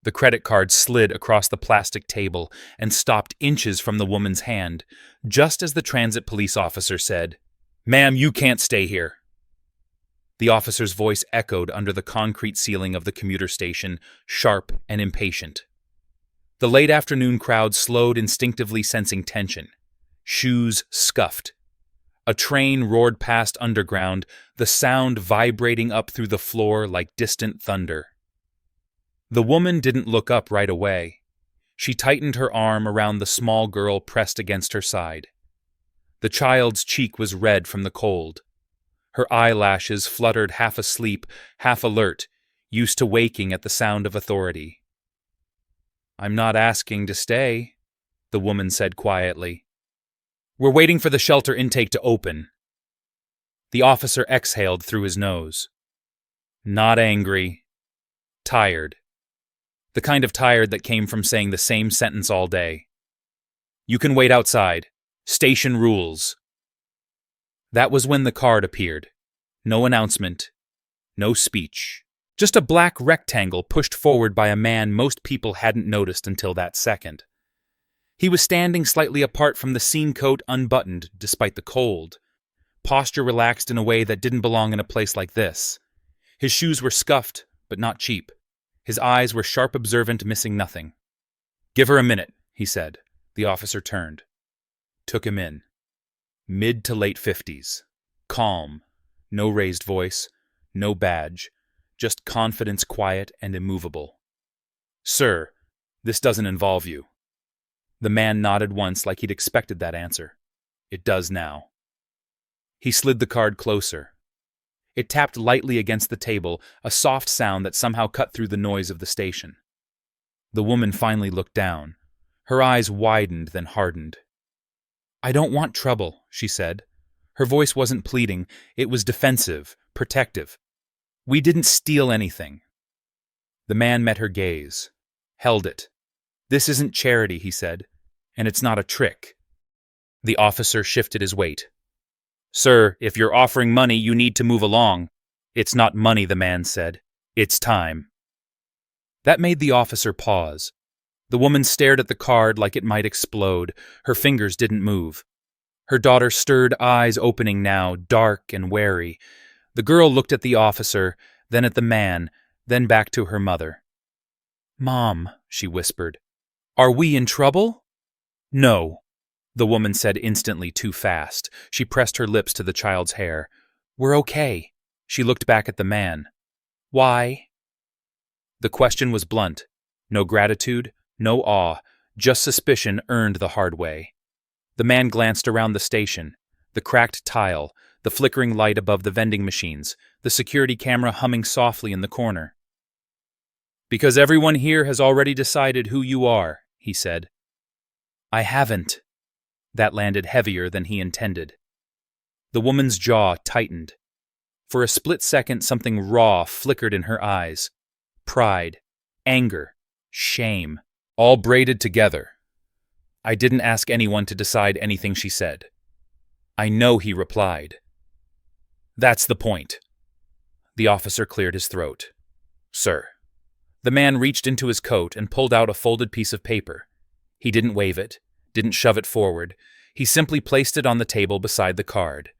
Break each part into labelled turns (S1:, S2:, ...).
S1: The credit card slid across the plastic table and stopped inches from the woman's hand, just as the transit police officer said, "Ma'am, you can't stay here." The officer's voice echoed under the concrete ceiling of the commuter station, sharp and impatient. The late afternoon crowd slowed, instinctively sensing tension. Shoes scuffed. A train roared past underground, the sound vibrating up through the floor like distant thunder. The woman didn't look up right away. She tightened her arm around the small girl pressed against her side. The child's cheek was red from the cold. Her eyelashes fluttered, half asleep, half alert, used to waking at the sound of authority. "I'm not asking to stay," the woman said quietly. "We're waiting for the shelter intake to open." The officer exhaled through his nose. Not angry. Tired. The kind of tired that came from saying the same sentence all day. "You can wait outside. Station rules." That was when the card appeared. No announcement. No speech. Just a black rectangle pushed forward by a man most people hadn't noticed until that second. He was standing slightly apart from the scene coat, unbuttoned despite the cold. Posture relaxed in a way that didn't belong in a place like this. His shoes were scuffed, but not cheap. His eyes were sharp, observant, missing nothing. "Give her a minute," he said. The officer turned. Took him in. Mid to late 50s. Calm. No raised voice. No badge. Just confidence, quiet and immovable. "Sir, this doesn't involve you." The man nodded once like he'd expected that answer. "It does now." He slid the card closer. It tapped lightly against the table, a soft sound that somehow cut through the noise of the station. The woman finally looked down. Her eyes widened, then hardened. "I don't want trouble," she said. Her voice wasn't pleading, it was defensive, protective. "We didn't steal anything." The man met her gaze. Held it. "This isn't charity," he said, "and it's not a trick." The officer shifted his weight. "Sir, if you're offering money, you need to move along." "It's not money," the man said. "It's time." That made the officer pause. The woman stared at the card like it might explode. Her fingers didn't move. Her daughter stirred, eyes opening now, dark and wary. The girl looked at the officer, then at the man, then back to her mother. "Mom," she whispered, "are we in trouble?" "No," the woman said instantly, too fast. She pressed her lips to the child's hair. "We're okay." She looked back at the man. "Why?" The question was blunt. No gratitude, no awe, just suspicion earned the hard way. The man glanced around the station, the cracked tile, the flickering light above the vending machines, the security camera humming softly in the corner. "Because everyone here has already decided who you are," he said. "I haven't." That landed heavier than he intended. The woman's jaw tightened. For a split second, something raw flickered in her eyes. Pride, anger, shame, all braided together. "I didn't ask anyone to decide anything," she said. "I know," he replied. "That's the point." The officer cleared his throat. "Sir." The man reached into his coat and pulled out a folded piece of paper. He didn't wave it, didn't shove it forward. He simply placed it on the table beside the card.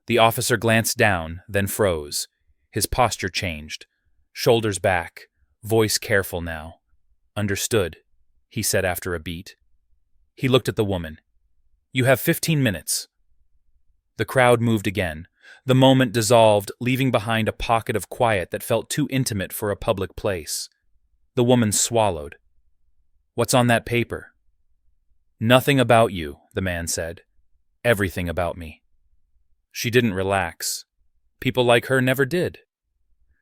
S1: The officer glanced down, then froze. His posture changed. Shoulders back, voice careful now. "Understood," he said after a beat. He looked at the woman. "You have 15 minutes." The crowd moved again. The moment dissolved, leaving behind a pocket of quiet that felt too intimate for a public place. The woman swallowed. "What's on that paper?" "Nothing about you," the man said. "Everything about me." She didn't relax. People like her never did.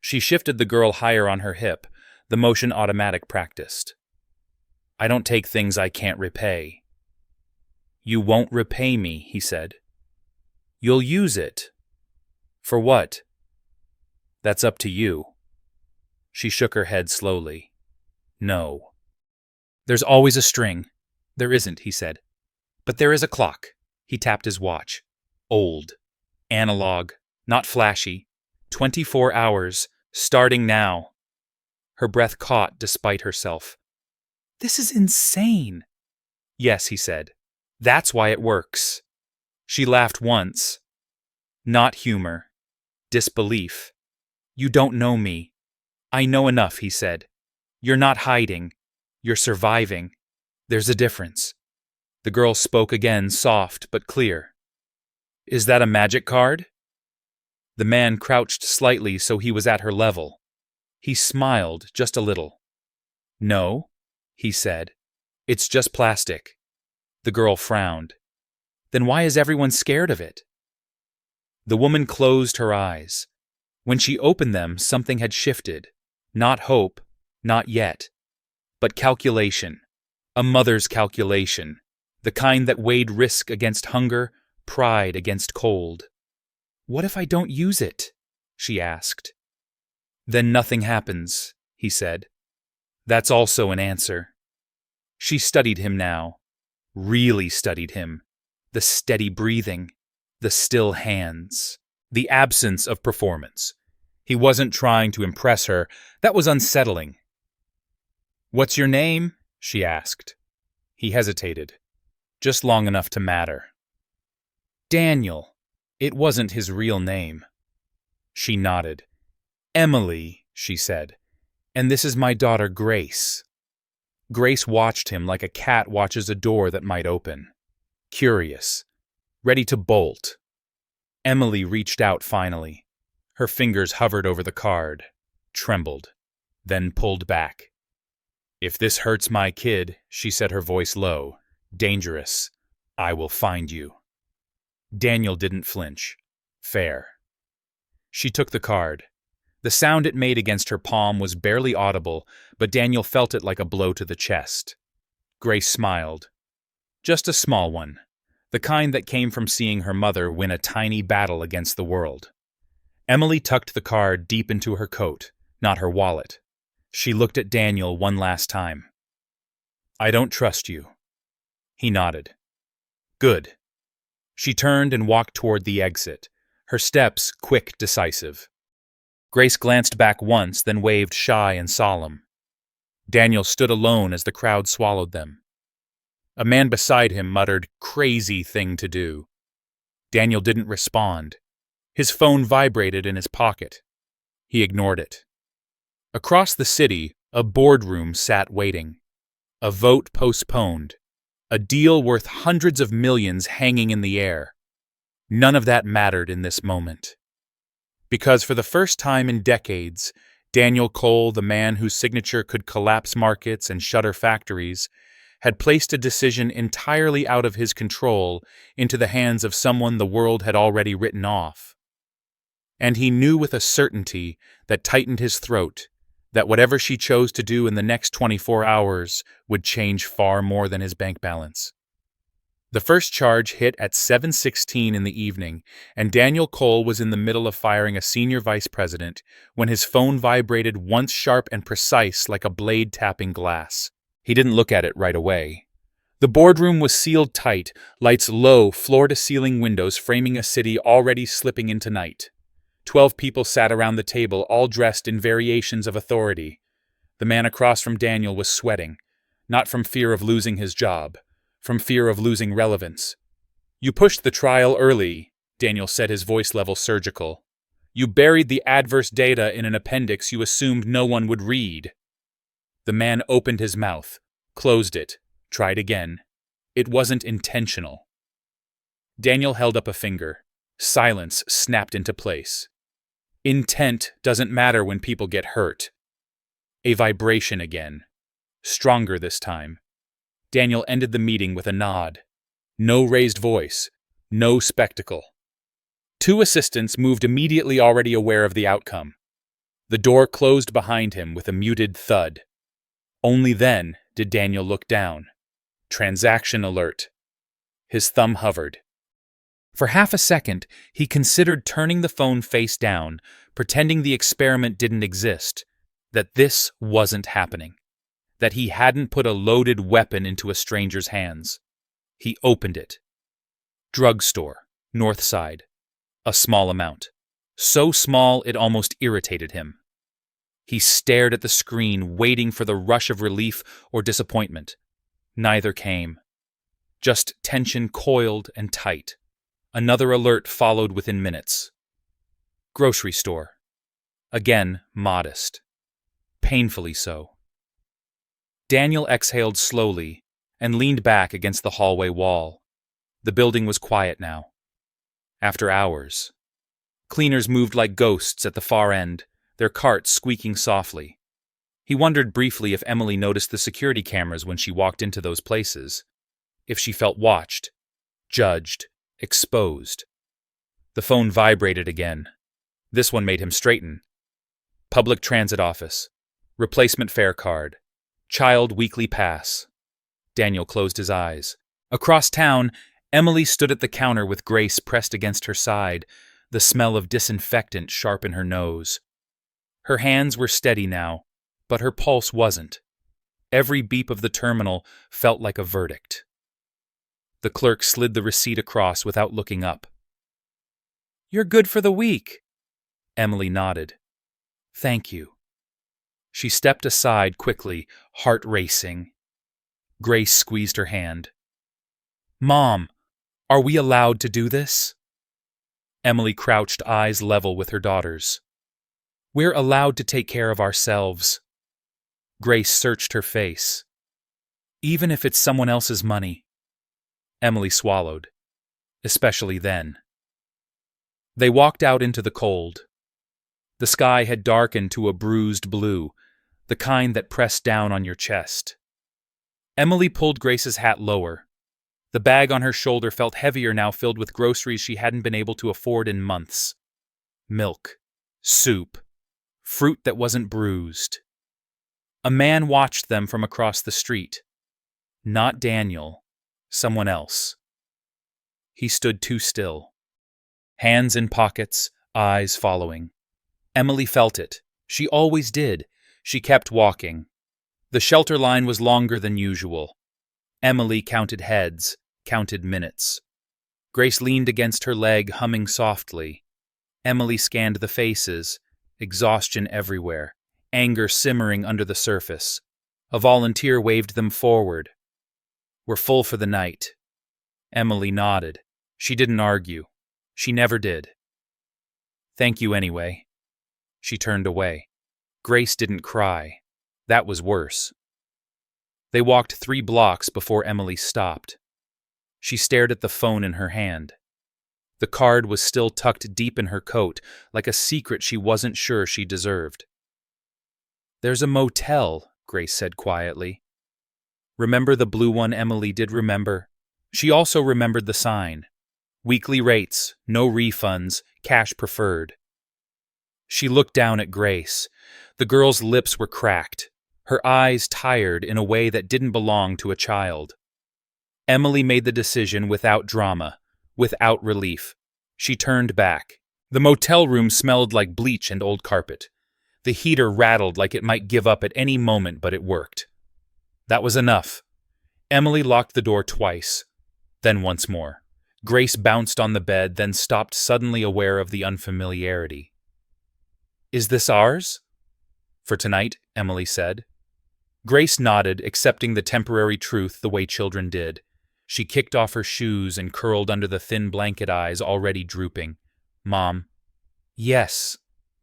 S1: She shifted the girl higher on her hip, the motion automatic practiced. "I don't take things I can't repay." "You won't repay me," he said. "You'll use it." "For what?" "That's up to you." She shook her head slowly. "No." "There's always a string." "There isn't," he said. "But there is a clock." He tapped his watch. Old. Analog. Not flashy. 24 hours. Starting now. Her breath caught despite herself. "This is insane." "Yes," he said. "That's why it works." She laughed once. Not humor. Disbelief. "You don't know me." "I know enough," he said. "You're not hiding. You're surviving. There's a difference." The girl spoke again, soft but clear. "Is that a magic card?" The man crouched slightly so he was at her level. He smiled just a little. "No," he said. "It's just plastic." The girl frowned. "Then why is everyone scared of it?" The woman closed her eyes. When she opened them, something had shifted. Not hope, not yet, but calculation. A mother's calculation, the kind that weighed risk against hunger, pride against cold. "What if I don't use it?" she asked. "Then nothing happens," he said. "That's also an answer." She studied him now, really studied him. The steady breathing, the still hands, the absence of performance. He wasn't trying to impress her. That was unsettling. "What's your name?" she asked. He hesitated, just long enough to matter. "Daniel." It wasn't his real name. She nodded. "Emily," she said. "And this is my daughter, Grace." Grace watched him like a cat watches a door that might open. Curious. Ready to bolt. Emily reached out finally. Her fingers hovered over the card, trembled, then pulled back. "If this hurts my kid," she said, her voice low, "dangerous, I will find you." Daniel didn't flinch. Fair. She took the card. The sound it made against her palm was barely audible, but Daniel felt it like a blow to the chest. Grace smiled. Just a small one. The kind that came from seeing her mother win a tiny battle against the world. Emily tucked the card deep into her coat, not her wallet. She looked at Daniel one last time. "I don't trust you." He nodded. "Good." She turned and walked toward the exit, her steps quick, decisive. Grace glanced back once, then waved shy and solemn. Daniel stood alone as the crowd swallowed them. A man beside him muttered, "Crazy thing to do." Daniel didn't respond. His phone vibrated in his pocket. He ignored it. Across the city, a boardroom sat waiting. A vote postponed. A deal worth hundreds of millions hanging in the air. None of that mattered in this moment. Because for the first time in decades, Daniel Cole, the man whose signature could collapse markets and shutter factories, had placed a decision entirely out of his control into the hands of someone the world had already written off. And he knew with a certainty that tightened his throat that whatever she chose to do in the next 24 hours would change far more than his bank balance. The first charge hit at 7:16 in the evening, and Daniel Cole was in the middle of firing a senior vice president when his phone vibrated once sharp and precise like a blade tapping glass. He didn't look at it right away. The boardroom was sealed tight, lights low, floor-to-ceiling windows framing a city already slipping into night. 12 people sat around the table, all dressed in variations of authority. The man across from Daniel was sweating, not from fear of losing his job, from fear of losing relevance. "You pushed the trial early," Daniel said, his voice level surgical. "You buried the adverse data in an appendix you assumed no one would read." The man opened his mouth, closed it, tried again. It wasn't intentional. Daniel held up a finger. Silence snapped into place. Intent doesn't matter when people get hurt. A vibration again. Stronger this time. Daniel ended the meeting with a nod. No raised voice. No spectacle. 2 assistants moved immediately, already aware of the outcome. The door closed behind him with a muted thud. Only then did Daniel look down. Transaction alert. His thumb hovered. For half a second, he considered turning the phone face down, pretending the experiment didn't exist, that this wasn't happening, that he hadn't put a loaded weapon into a stranger's hands. He opened it. Drugstore, North Side. A small amount. So small it almost irritated him. He stared at the screen, waiting for the rush of relief or disappointment. Neither came. Just tension coiled and tight. Another alert followed within minutes. Grocery store. Again, modest. Painfully so. Daniel exhaled slowly and leaned back against the hallway wall. The building was quiet now. After hours. Cleaners moved like ghosts at the far end, their carts squeaking softly. He wondered briefly if Emily noticed the security cameras when she walked into those places. If she felt watched, judged, exposed. The phone vibrated again. This one made him straighten. Public transit office. Replacement fare card. Child weekly pass. Daniel closed his eyes. Across town, Emily stood at the counter with Grace pressed against her side, the smell of disinfectant sharp in her nose. Her hands were steady now, but her pulse wasn't. Every beep of the terminal felt like a verdict. The clerk slid the receipt across without looking up. "You're good for the week." Emily nodded. "Thank you." She stepped aside quickly, heart racing. Grace squeezed her hand. "Mom, are we allowed to do this?" Emily crouched, eyes level with her daughter's. "We're allowed to take care of ourselves." Grace searched her face. "Even if it's someone else's money." Emily swallowed. Especially then. They walked out into the cold. The sky had darkened to a bruised blue, the kind that pressed down on your chest. Emily pulled Grace's hat lower. The bag on her shoulder felt heavier now, filled with groceries she hadn't been able to afford in months. Milk, soup, fruit that wasn't bruised. A man watched them from across the street. Not Daniel, someone else. He stood too still. Hands in pockets, eyes following. Emily felt it. She always did. She kept walking. The shelter line was longer than usual. Emily counted heads, counted minutes. Grace leaned against her leg, humming softly. Emily scanned the faces, exhaustion everywhere, anger simmering under the surface. A volunteer waved them forward. "We're full for the night." Emily nodded. She didn't argue. She never did. "Thank you anyway." She turned away. Grace didn't cry. That was worse. They walked 3 blocks before Emily stopped. She stared at the phone in her hand. The card was still tucked deep in her coat, like a secret she wasn't sure she deserved. "There's a motel," Grace said quietly. Remember the blue one? Emily did remember. She also remembered the sign. Weekly rates, no refunds, cash preferred. She looked down at Grace. The girl's lips were cracked, her eyes tired in a way that didn't belong to a child. Emily made the decision without drama, without relief. She turned back. The motel room smelled like bleach and old carpet. The heater rattled like it might give up at any moment, but it worked. That was enough. Emily locked the door twice, then once more. Grace bounced on the bed, then stopped, suddenly aware of the unfamiliarity. "Is this ours?" "For tonight," Emily said. Grace nodded, accepting the temporary truth the way children did. She kicked off her shoes and curled under the thin blanket, eyes already drooping. "Mom." "Yes.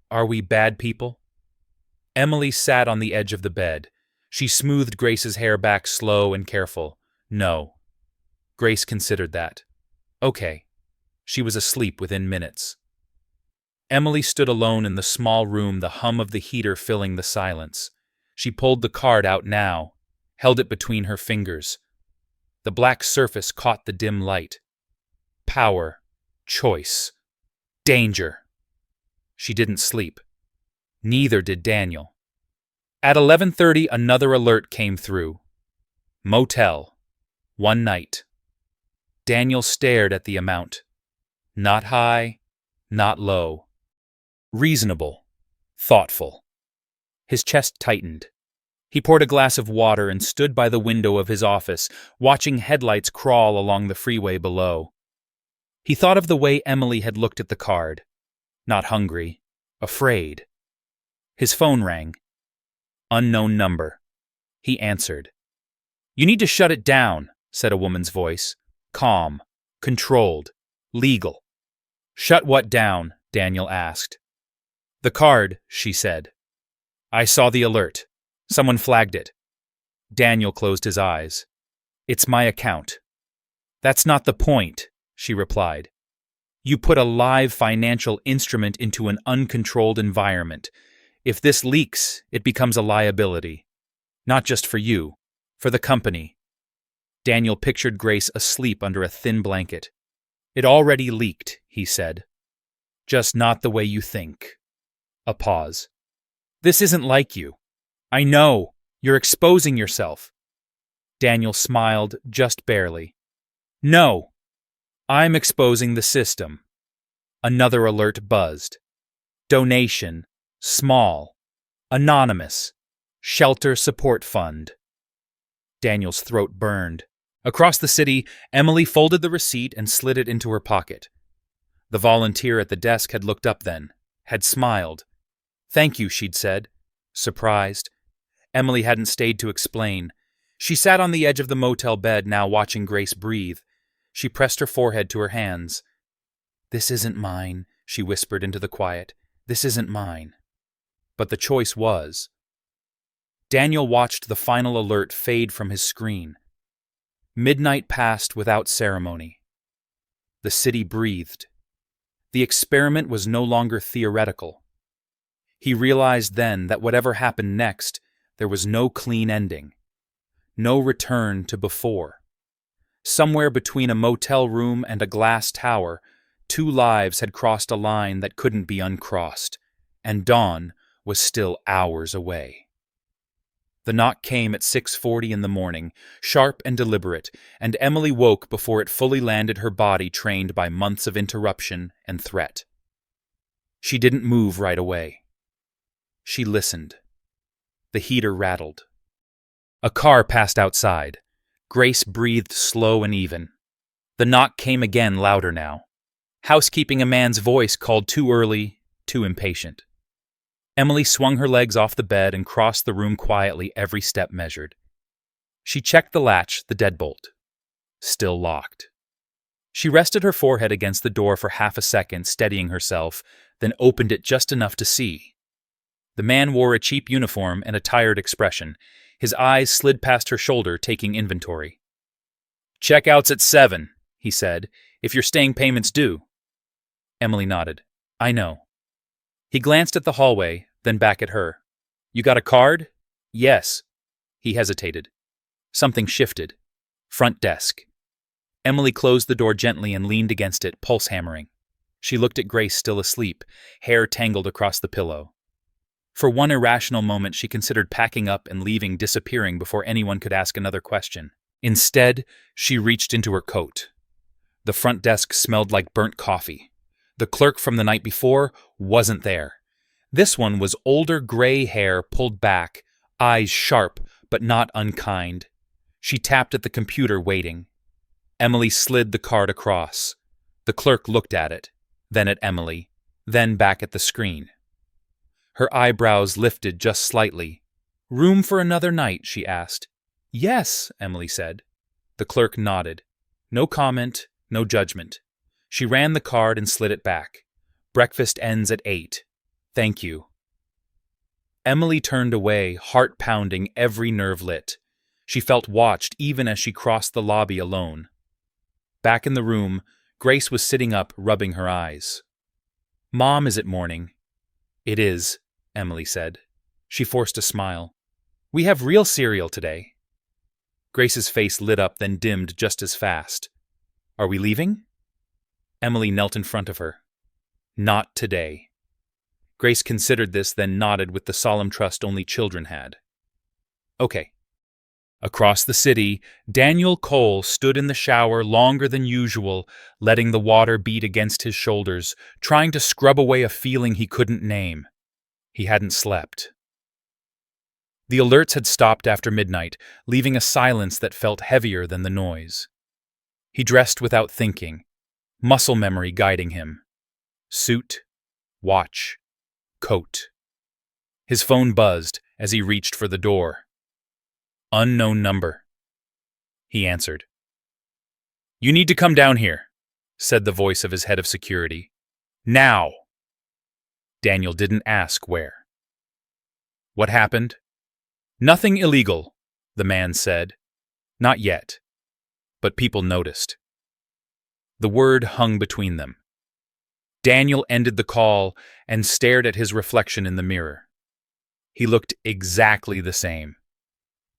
S1: Are we bad people?" Emily sat on the edge of the bed. She smoothed Grace's hair back, slow and careful. "No." Grace considered that. "Okay." She was asleep within minutes. Emily stood alone in the small room, the hum of the heater filling the silence. She pulled the card out now, held it between her fingers. The black surface caught the dim light. Power, choice, danger. She didn't sleep. Neither did Daniel. At 11:30, another alert came through. Motel. 1 night. Daniel stared at the amount. Not high, not low. Reasonable. Thoughtful. His chest tightened. He poured a glass of water and stood by the window of his office, watching headlights crawl along the freeway below. He thought of the way Emily had looked at the card. Not hungry. Afraid. His phone rang. Unknown number. He answered. "You need to shut it down," said a woman's voice. Calm, controlled, legal. "Shut what down?" Daniel asked. "The card," she said. "I saw the alert. Someone flagged it." Daniel closed his eyes. "It's my account." "That's not the point," she replied. "You put a live financial instrument into an uncontrolled environment. If this leaks, it becomes a liability. Not just for you, for the company." Daniel pictured Grace asleep under a thin blanket. "It already leaked," he said. "Just not the way you think." A pause. "This isn't like you." "I know. You're exposing yourself." Daniel smiled, just barely. "No. I'm exposing the system." Another alert buzzed. "Donation. Small. Anonymous. Shelter Support Fund." Daniel's throat burned. Across the city, Emily folded the receipt and slid it into her pocket. The volunteer at the desk had looked up then, had smiled. "Thank you," she'd said, surprised. Emily hadn't stayed to explain. She sat on the edge of the motel bed, now watching Grace breathe. She pressed her forehead to her hands. "This isn't mine," she whispered into the quiet. "This isn't mine." But the choice was. Daniel watched the final alert fade from his screen. Midnight passed without ceremony. The city breathed. The experiment was no longer theoretical. He realized then that whatever happened next, there was no clean ending. No return to before. Somewhere between a motel room and a glass tower, two lives had crossed a line that couldn't be uncrossed, and dawn was still hours away. The knock came at 6:40 in the morning, sharp and deliberate, and Emily woke before it fully landed her body trained by months of interruption and threat. She didn't move right away. She listened. The heater rattled. A car passed outside. Grace breathed slow and even. The knock came again, louder now. Housekeeping, a man's voice called too early, too impatient. Emily swung her legs off the bed and crossed the room quietly, every step measured. She checked the latch, the deadbolt. Still locked. She rested her forehead against the door for half a second, steadying herself, then opened it just enough to see. The man wore a cheap uniform and a tired expression. His eyes slid past her shoulder, taking inventory. "Checkout's at 7, he said. "If you're staying payment's due." Emily nodded. "I know." He glanced at the hallway, then back at her. "You got a card?" "Yes." He hesitated. Something shifted. Front desk. Emily closed the door gently and leaned against it, pulse hammering. She looked at Grace, still asleep, hair tangled across the pillow. For one irrational moment, she considered packing up and leaving, disappearing before anyone could ask another question. Instead, she reached into her coat. The front desk smelled like burnt coffee. The clerk from the night before wasn't there. This one was older, gray hair pulled back, eyes sharp but not unkind. She tapped at the computer, waiting. Emily slid the card across. The clerk looked at it, then at Emily, then back at the screen. Her eyebrows lifted just slightly. "Room for another night?" she asked. "Yes," Emily said. The clerk nodded. No comment, no judgment. She ran the card and slid it back. "Breakfast ends at 8. Thank you." Emily turned away, heart pounding, every nerve lit. She felt watched even as she crossed the lobby alone. Back in the room, Grace was sitting up, rubbing her eyes. "Mom, is it morning?" "It is," Emily said. She forced a smile. "We have real cereal today." Grace's face lit up, then dimmed just as fast. "Are we leaving?" Emily knelt in front of her. "Not today." Grace considered this, then nodded with the solemn trust only children had. "Okay." Across the city, Daniel Cole stood in the shower longer than usual, letting the water beat against his shoulders, trying to scrub away a feeling he couldn't name. He hadn't slept. The alerts had stopped after midnight, leaving a silence that felt heavier than the noise. He dressed without thinking, muscle memory guiding him. Suit, watch, coat. His phone buzzed as he reached for the door. "Unknown number," he answered. "You need to come down here," said the voice of his head of security. "Now!" Daniel didn't ask where. "What happened?" "Nothing illegal," the man said. "Not yet." But people noticed. The word hung between them. Daniel ended the call and stared at his reflection in the mirror. He looked exactly the same.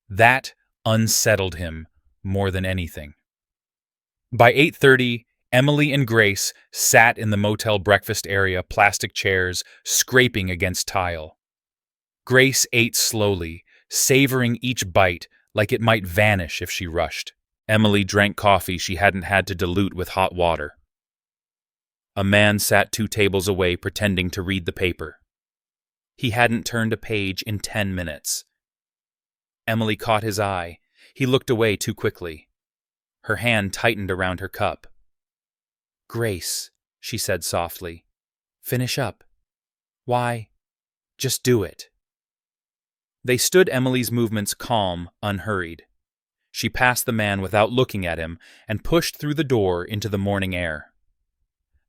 S1: That unsettled him more than anything. By 8:30, Emily and Grace sat in the motel breakfast area, plastic chairs scraping against tile. Grace ate slowly, savoring each bite like it might vanish if she rushed. Emily drank coffee she hadn't had to dilute with hot water. A man sat 2 tables away pretending to read the paper. He hadn't turned a page in 10 minutes. Emily caught his eye. He looked away too quickly. Her hand tightened around her cup. "Grace," she said softly, "finish up. Why? Just do it." They stood Emily's movements calm, unhurried. She passed the man without looking at him and pushed through the door into the morning air.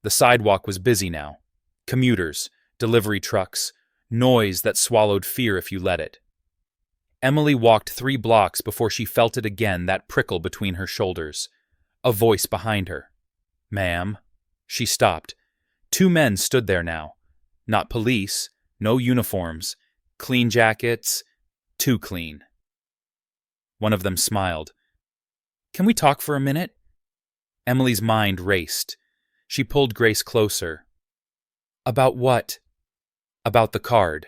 S1: The sidewalk was busy now. Commuters, delivery trucks, noise that swallowed fear if you let it. Emily walked 3 blocks before she felt it again, that prickle between her shoulders. A voice behind her. "Ma'am." She stopped. 2 men stood there now. Not police, no uniforms, clean jackets, too clean. One of them smiled. "Can we talk for a minute?" Emily's mind raced. She pulled Grace closer. "About what?" "About the card."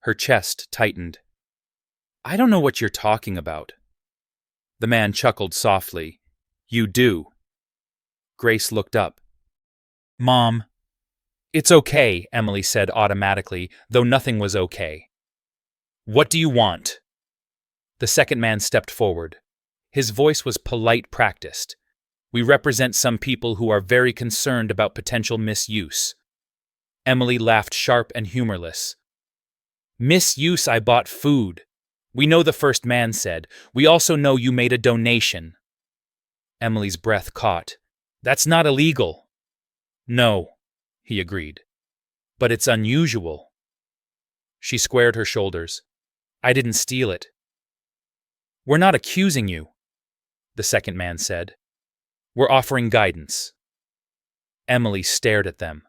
S1: Her chest tightened. "I don't know what you're talking about." The man chuckled softly. "You do." Grace looked up. "Mom." "It's okay," Emily said automatically, though nothing was okay. "What do you want?" The second man stepped forward. His voice was polite, practiced. "We represent some people who are very concerned about potential misuse." Emily laughed sharp and humorless. "Misuse? I bought food." "We know," the first man said. "We also know you made a donation." Emily's breath caught. "That's not illegal." "No," he agreed. "But it's unusual." She squared her shoulders. "I didn't steal it." "We're not accusing you," the second man said. "We're offering guidance." Emily stared at them.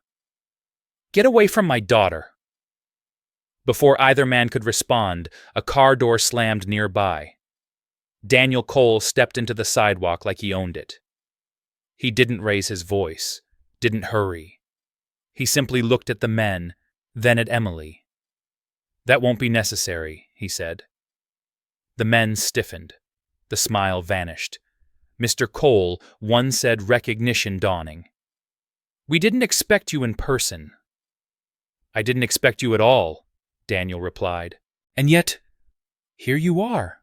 S1: "Get away from my daughter." Before either man could respond, a car door slammed nearby. Daniel Cole stepped into the sidewalk like he owned it. He didn't raise his voice, didn't hurry. He simply looked at the men, then at Emily. "That won't be necessary," he said. The men stiffened. The smile vanished. Mr. Cole, one said, recognition dawning. "We didn't expect you in person." "I didn't expect you at all," Daniel replied. "And yet, here you are."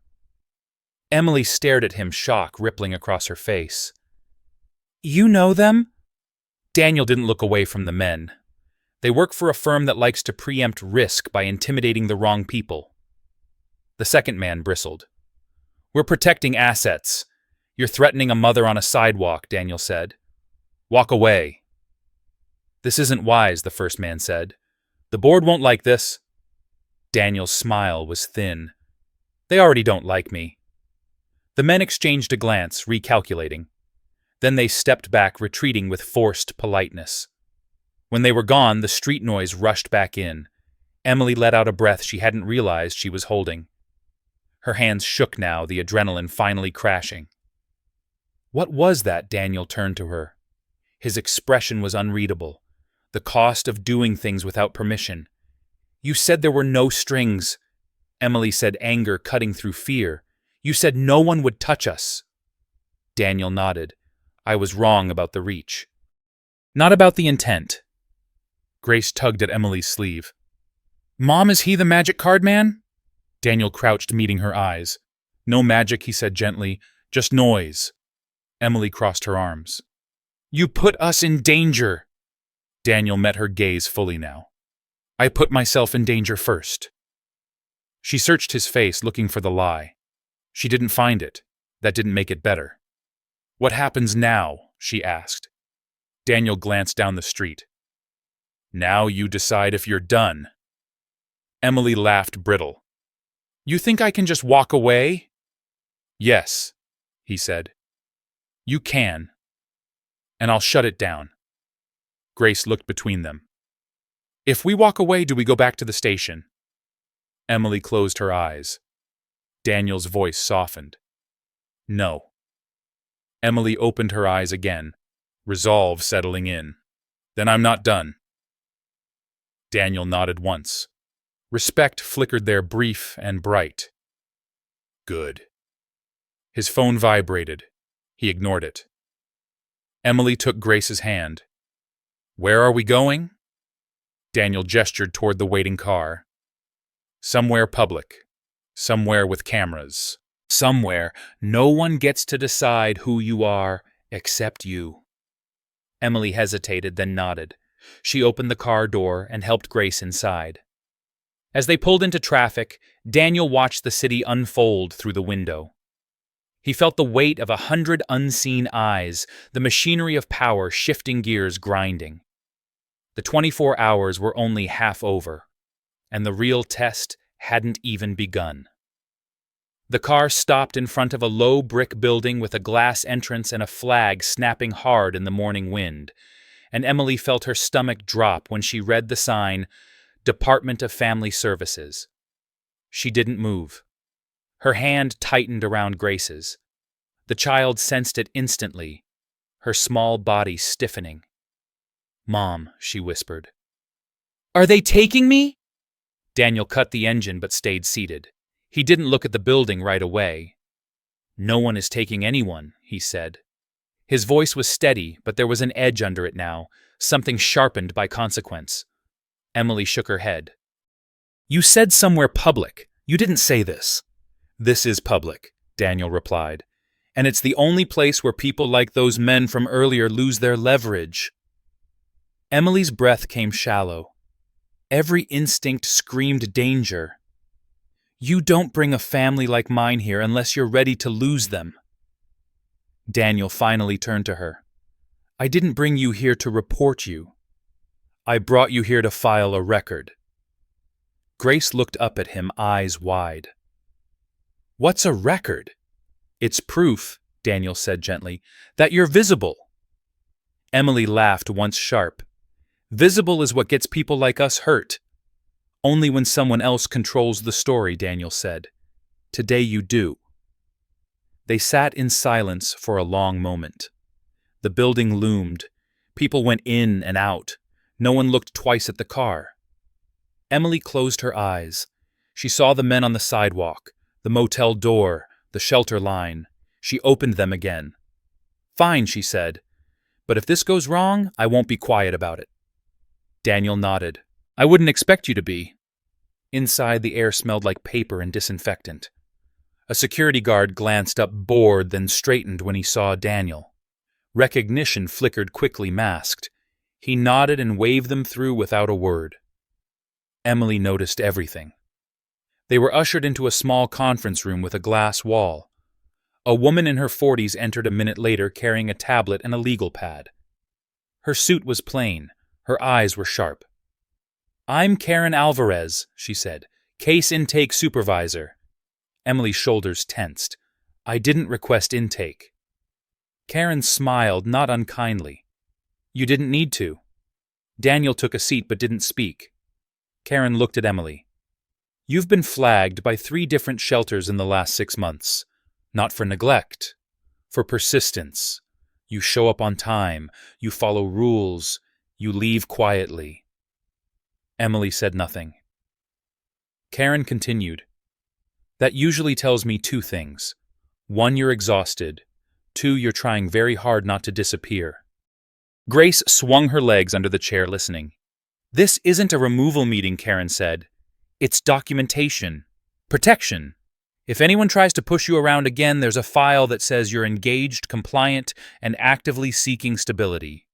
S1: Emily stared at him, shock rippling across her face. "You know them?" Daniel didn't look away from the men. "They work for a firm that likes to preempt risk by intimidating the wrong people." The second man bristled. "We're protecting assets. You're threatening a mother on a sidewalk," Daniel said. "Walk away." "This isn't wise," the first man said. "The board won't like this." Daniel's smile was thin. "They already don't like me." The men exchanged a glance, recalculating. Then they stepped back, retreating with forced politeness. When they were gone, the street noise rushed back in. Emily let out a breath she hadn't realized she was holding. Her hands shook now, the adrenaline finally crashing. "What was that?" Daniel turned to her. His expression was unreadable. The cost of doing things without permission. "You said there were no strings." Emily said, anger cutting through fear. "You said no one would touch us." Daniel nodded. "I was wrong about the reach. Not about the intent." Grace tugged at Emily's sleeve. "Mom, is he the magic card man?" Daniel crouched, meeting her eyes. "No magic," he said gently. "Just noise." Emily crossed her arms. "You put us in danger." Daniel met her gaze fully now. I put myself in danger first. She searched his face looking for the lie. She didn't find it. That didn't make it better. What happens now? She asked. Daniel glanced down the street. Now you decide if you're done. Emily laughed brittle. You think I can just walk away? Yes, he said. You can. And I'll shut it down. Grace looked between them. If we walk away, do we go back to the station? Emily closed her eyes. Daniel's voice softened. No. Emily opened her eyes again, resolve settling in. Then I'm not done. Daniel nodded once. Respect flickered there brief and bright. Good. His phone vibrated. He ignored it. Emily took Grace's hand. Where are we going? Daniel gestured toward the waiting car. Somewhere public. Somewhere with cameras. Somewhere no one gets to decide who you are except you. Emily hesitated, then nodded. She opened the car door and helped Grace inside. As they pulled into traffic, Daniel watched the city unfold through the window. He felt the weight of 100 unseen eyes, the machinery of power shifting gears grinding. The 24 hours were only half over, and the real test hadn't even begun. The car stopped in front of a low brick building with a glass entrance and a flag snapping hard in the morning wind, and Emily felt her stomach drop when she read the sign, Department of Family Services. She didn't move. Her hand tightened around Grace's. The child sensed it instantly, her small body stiffening. Mom, she whispered. Are they taking me? Daniel cut the engine but stayed seated. He didn't look at the building right away. No one is taking anyone, he said. His voice was steady, but there was an edge under it now, something sharpened by consequence. Emily shook her head. You said somewhere public. You didn't say this. This is public, Daniel replied. And it's the only place where people like those men from earlier lose their leverage. Emily's breath came shallow. Every instinct screamed danger. You don't bring a family like mine here unless you're ready to lose them. Daniel finally turned to her. I didn't bring you here to report you. I brought you here to file a record. Grace looked up at him, eyes wide. What's a record? It's proof, Daniel said gently, that you're visible. Emily laughed once sharp. Visible is what gets people like us hurt. Only when someone else controls the story, Daniel said. Today you do. They sat in silence for a long moment. The building loomed. People went in and out. No one looked twice at the car. Emily closed her eyes. She saw the men on the sidewalk, the motel door, the shelter line. She opened them again. Fine, she said. But if this goes wrong, I won't be quiet about it. Daniel nodded. I wouldn't expect you to be. Inside, the air smelled like paper and disinfectant. A security guard glanced up bored, then straightened when he saw Daniel. Recognition flickered quickly masked. He nodded and waved them through without a word. Emily noticed everything. They were ushered into a small conference room with a glass wall. A woman in her 40s entered a minute later carrying a tablet and a legal pad. Her suit was plain. Her eyes were sharp. I'm Karen Alvarez, she said, case intake supervisor. Emily's shoulders tensed. I didn't request intake. Karen smiled, not unkindly. You didn't need to. Daniel took a seat but didn't speak. Karen looked at Emily. You've been flagged by 3 different shelters in the last 6 months. Not for neglect, for persistence. You show up on time, you follow rules, you leave quietly. Emily said nothing. Karen continued. That usually tells me 2 things. 1, you're exhausted. 2, you're trying very hard not to disappear. Grace swung her legs under the chair, listening. This isn't a removal meeting, Karen said. It's documentation. Protection. If anyone tries to push you around again, there's a file that says you're engaged, compliant, and actively seeking stability.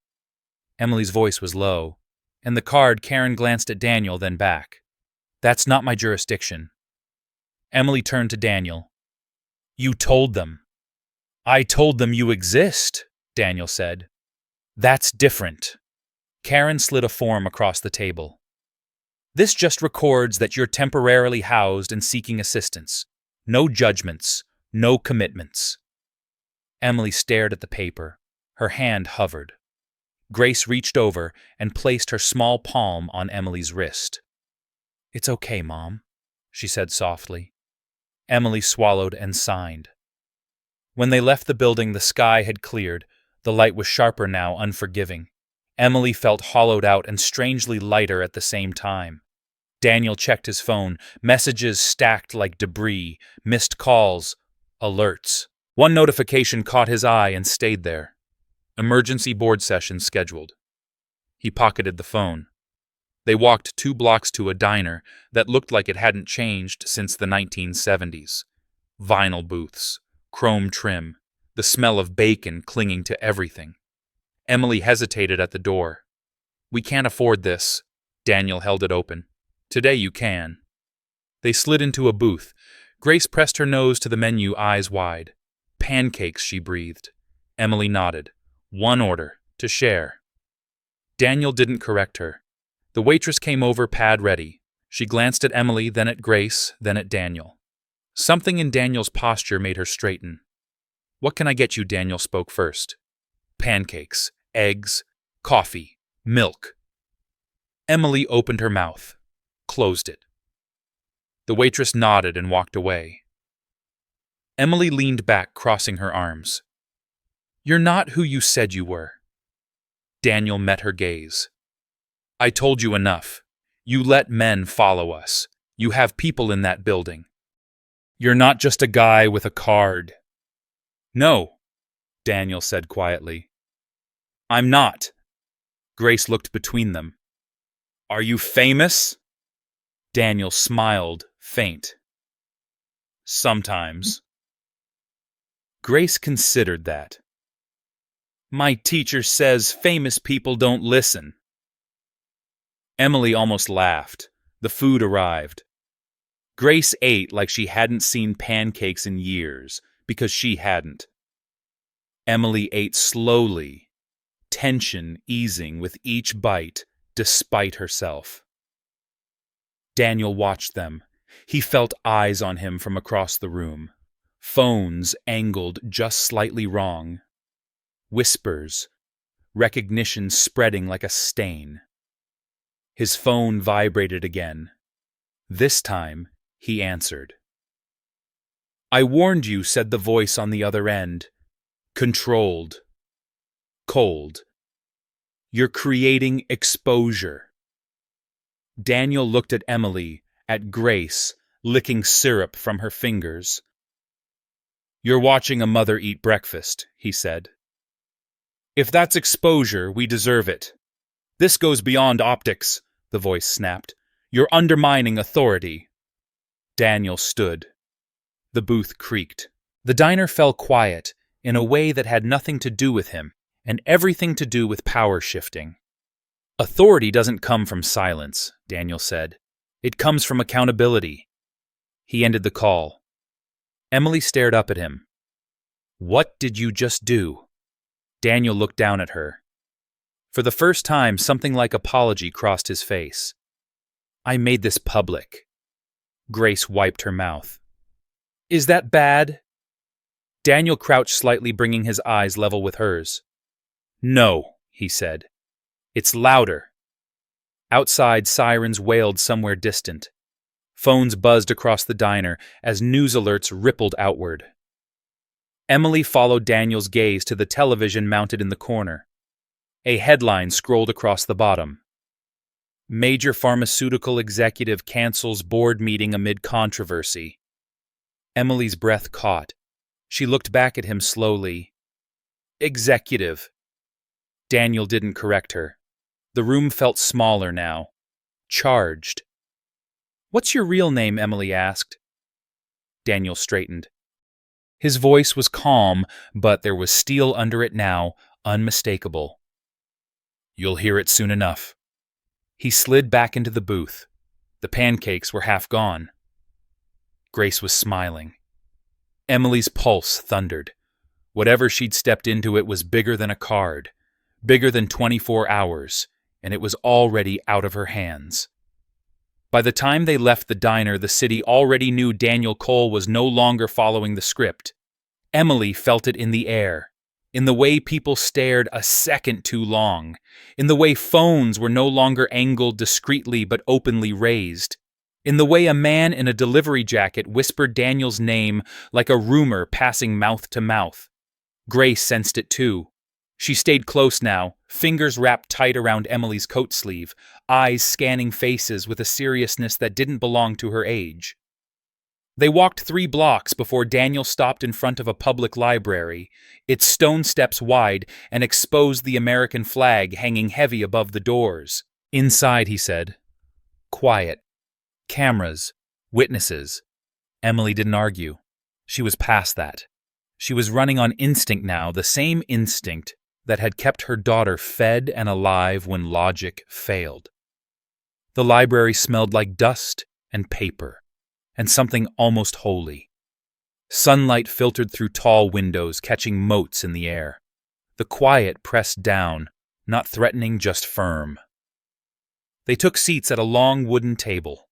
S1: Emily's voice was low. and the card, Karen glanced at Daniel, then back. That's not my jurisdiction. Emily turned to Daniel. You told them. I told them you exist, Daniel said. That's different. Karen slid a form across the table. This just records that you're temporarily housed and seeking assistance. No judgments, no commitments. Emily stared at the paper. Her hand hovered. Grace reached over and placed her small palm on Emily's wrist. It's okay, Mom, she said softly. Emily swallowed and signed. When they left the building, the sky had cleared. The light was sharper now, unforgiving. Emily felt hollowed out and strangely lighter at the same time. Daniel checked his phone. Messages stacked like debris, missed calls, alerts. One notification caught his eye and stayed there. Emergency board session scheduled. He pocketed the phone. They walked 2 blocks to a diner that looked like it hadn't changed since the 1970s. Vinyl booths, chrome trim, the smell of bacon clinging to everything. Emily hesitated at the door. We can't afford this. Daniel held it open. Today you can. They slid into a booth. Grace pressed her nose to the menu, eyes wide. Pancakes, she breathed. Emily nodded. 1 order, to share. Daniel didn't correct her. The waitress came over, pad ready. She glanced at Emily, then at Grace, then at Daniel. Something in Daniel's posture made her straighten. What can I get you? Daniel spoke first. Pancakes, eggs, coffee, milk. Emily opened her mouth, closed it. The waitress nodded and walked away. Emily leaned back, crossing her arms. You're not who you said you were. Daniel met her gaze. I told you enough. You let men follow us. You have people in that building. You're not just a guy with a card. No, Daniel said quietly. I'm not. Grace looked between them. Are you famous? Daniel smiled, faint. Sometimes. Grace considered that. My teacher says famous people don't listen. Emily almost laughed. The food arrived. Grace ate like she hadn't seen pancakes in years, because she hadn't. Emily ate slowly, tension easing with each bite, despite herself. Daniel watched them. He felt eyes on him from across the room. Phones angled just slightly wrong. Whispers, recognition spreading like a stain. His phone vibrated again. This time, he answered. I warned you, said the voice on the other end. Controlled. Cold. You're creating exposure. Daniel looked at Emily, at Grace, licking syrup from her fingers. You're watching a mother eat breakfast, he said. If that's exposure, we deserve it. This goes beyond optics, the voice snapped. You're undermining authority. Daniel stood. The booth creaked. The diner fell quiet in a way that had nothing to do with him and everything to do with power shifting. Authority doesn't come from silence, Daniel said. It comes from accountability. He ended the call. Emily stared up at him. What did you just do? Daniel looked down at her. For the first time, something like apology crossed his face. I made this public. Grace wiped her mouth. Is that bad? Daniel crouched slightly, bringing his eyes level with hers. No, he said. It's louder. Outside, sirens wailed somewhere distant. Phones buzzed across the diner as news alerts rippled outward. Emily followed Daniel's gaze to the television mounted in the corner. A headline scrolled across the bottom. Major pharmaceutical executive cancels board meeting amid controversy. Emily's breath caught. She looked back at him slowly. Executive. Daniel didn't correct her. The room felt smaller now. Charged. What's your real name? Emily asked. Daniel straightened. His voice was calm, but there was steel under it now, unmistakable. You'll hear it soon enough. He slid back into the booth. The pancakes were half gone. Grace was smiling. Emily's pulse thundered. Whatever she'd stepped into, it was bigger than a card, bigger than 24 hours, and it was already out of her hands. By the time they left the diner, the city already knew Daniel Cole was no longer following the script. Emily felt it in the air, in the way people stared a second too long, in the way phones were no longer angled discreetly but openly raised, in the way a man in a delivery jacket whispered Daniel's name like a rumor passing mouth to mouth. Grace sensed it too. She stayed close now, fingers wrapped tight around Emily's coat sleeve, eyes scanning faces with a seriousness that didn't belong to her age. They walked 3 blocks before Daniel stopped in front of a public library, its stone steps wide, and exposed the American flag hanging heavy above the doors. "Inside," he said. "Quiet. Cameras. Witnesses." Emily didn't argue. She was past that. She was running on instinct now, the same instinct that had kept her daughter fed and alive when logic failed. The library smelled like dust and paper, and something almost holy. Sunlight filtered through tall windows, catching motes in the air. The quiet pressed down, not threatening, just firm. They took seats at a long wooden table.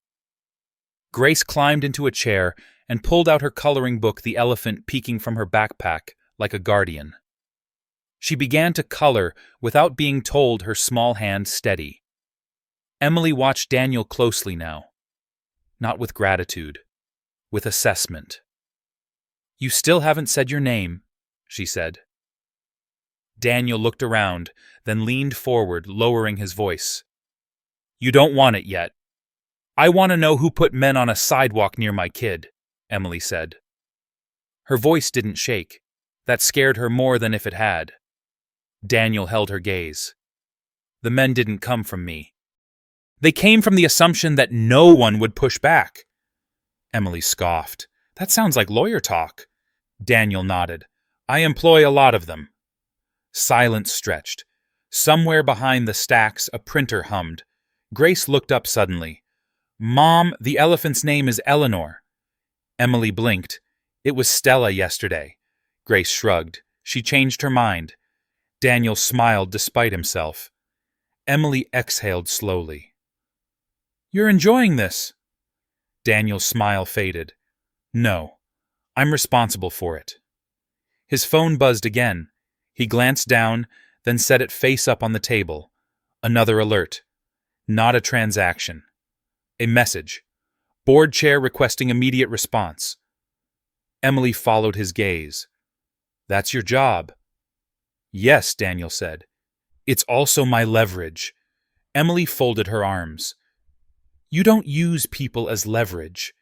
S1: Grace climbed into a chair and pulled out her coloring book, the elephant peeking from her backpack like a guardian. She began to color without being told, her small hand steady. Emily watched Daniel closely now. Not with gratitude, with assessment. "You still haven't said your name," she said. Daniel looked around, then leaned forward, lowering his voice. "You don't want it yet. I want to know who put men on a sidewalk near my kid," Emily said. Her voice didn't shake. That scared her more than if it had. Daniel held her gaze. "The men didn't come from me. They came from the assumption that no one would push back." Emily scoffed. "That sounds like lawyer talk." Daniel nodded. "I employ a lot of them." Silence stretched. Somewhere behind the stacks, a printer hummed. Grace looked up suddenly. "Mom, the elephant's name is Eleanor." Emily blinked. "It was Stella yesterday." Grace shrugged. She changed her mind. Daniel smiled despite himself. Emily exhaled slowly. "You're enjoying this?" Daniel's smile faded. "No, I'm responsible for it." His phone buzzed again. He glanced down, then set it face up on the table. Another alert. Not a transaction. A message. Board chair requesting immediate response. Emily followed his gaze. "That's your job." "Yes," Daniel said. "It's also my leverage." Emily folded her arms. "You don't use people as leverage."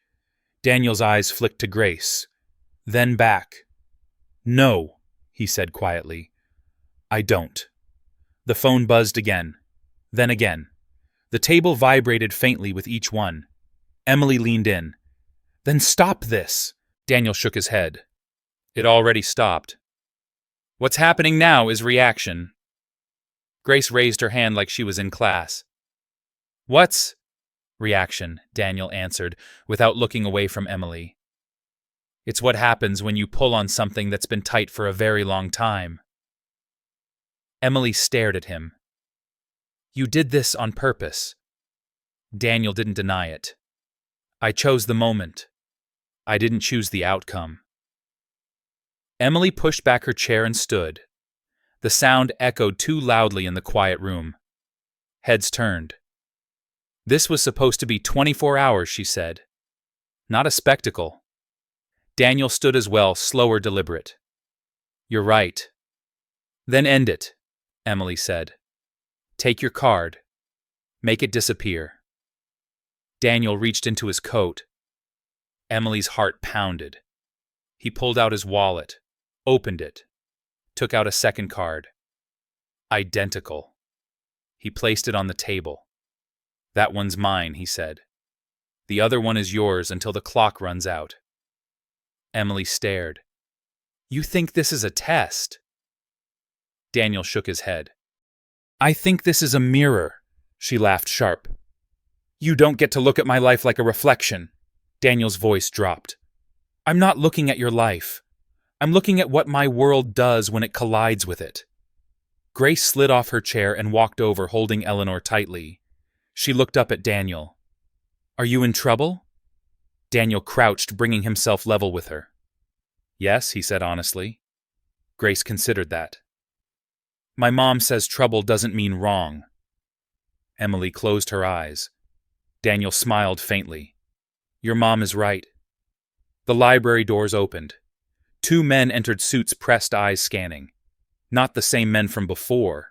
S1: Daniel's eyes flicked to Grace, then back. "No," he said quietly. "I don't." The phone buzzed again, then again. The table vibrated faintly with each one. Emily leaned in. "Then stop this." Daniel shook his head. "It already stopped. What's happening now is reaction." Grace raised her hand like she was in class. "What's reaction?" Daniel answered, without looking away from Emily. "It's what happens when you pull on something that's been tight for a very long time." Emily stared at him. "You did this on purpose." Daniel didn't deny it. "I chose the moment. I didn't choose the outcome." Emily pushed back her chair and stood. The sound echoed too loudly in the quiet room. Heads turned. "This was supposed to be 24 hours, she said. Not a spectacle." Daniel stood as well, slower, deliberate. "You're right." "Then end it," Emily said. "Take your card. Make it disappear." Daniel reached into his coat. Emily's heart pounded. He pulled out his wallet, opened it, took out a second card. Identical. He placed it on the table. "That one's mine," he said. "The other one is yours until the clock runs out." Emily stared. "You think this is a test?" Daniel shook his head. "I think this is a mirror," She laughed sharp. You don't get to look at my life like a reflection. Daniel's voice dropped. I'm not looking at your life. I'm looking at what my world does when it collides with it. Grace slid off her chair and walked over, holding Eleanor tightly. She looked up at Daniel. Are you in trouble? Daniel crouched, bringing himself level with her. Yes, he said honestly. Grace considered that. My mom says trouble doesn't mean wrong. Emily closed her eyes. Daniel smiled faintly. Your mom is right. The library doors opened. 2 men entered, suits pressed, eyes scanning. Not the same men from before.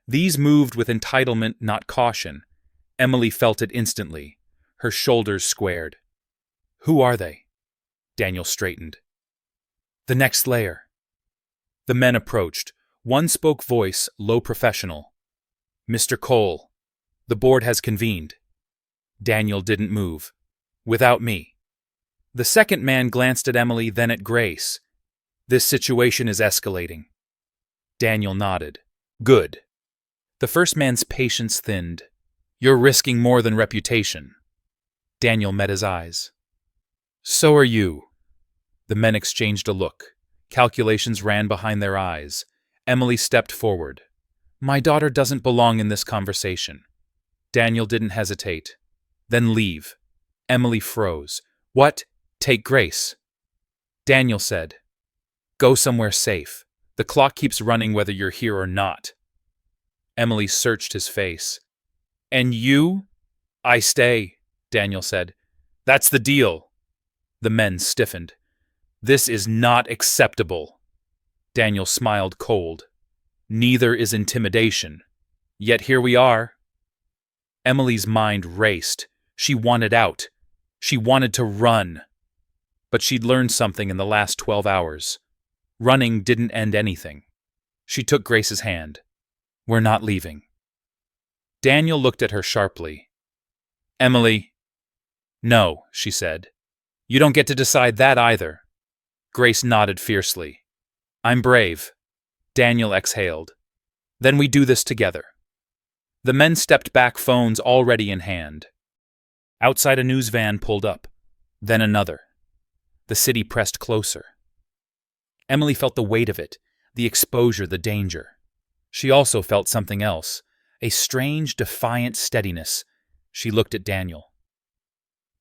S1: These moved with entitlement, not caution. Emily felt it instantly. Her shoulders squared. Who are they? Daniel straightened. The next layer. The men approached. One spoke, voice low, professional. Mr. Cole, the board has convened. Daniel didn't move. Without me. The second man glanced at Emily, then at Grace. This situation is escalating. Daniel nodded. Good. The first man's patience thinned. You're risking more than reputation. Daniel met his eyes. So are you. The men exchanged a look. Calculations ran behind their eyes. Emily stepped forward. My daughter doesn't belong in this conversation. Daniel didn't hesitate. Then leave. Emily froze. What? Take Grace. Daniel said. Go somewhere safe. The clock keeps running whether you're here or not. Emily searched his face. And you? I stay, Daniel said. That's the deal. The men stiffened. This is not acceptable. Daniel smiled cold. Neither is intimidation. Yet here we are. Emily's mind raced. She wanted out. She wanted to run. But she'd learned something in the last 12 hours. Running didn't end anything. She took Grace's hand. We're not leaving. Daniel looked at her sharply. Emily. No, she said. You don't get to decide that either. Grace nodded fiercely. I'm brave. Daniel exhaled. Then we do this together. The men stepped back, phones already in hand. Outside, a news van pulled up. Then another. The city pressed closer. Emily felt the weight of it, the exposure, the danger. She also felt something else, a strange, defiant steadiness. She looked at Daniel.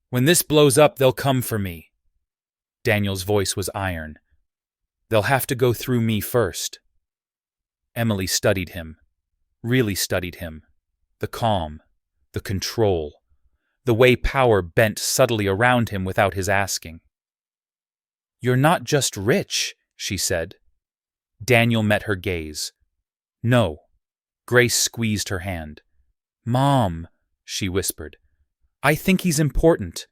S1: When this blows up, they'll come for me. Daniel's voice was iron. They'll have to go through me first. Emily studied him, really studied him. The calm, the control, the way power bent subtly around him without his asking. You're not just rich, she said. Daniel met her gaze. No. Grace squeezed her hand. Mom, she whispered. I think he's important.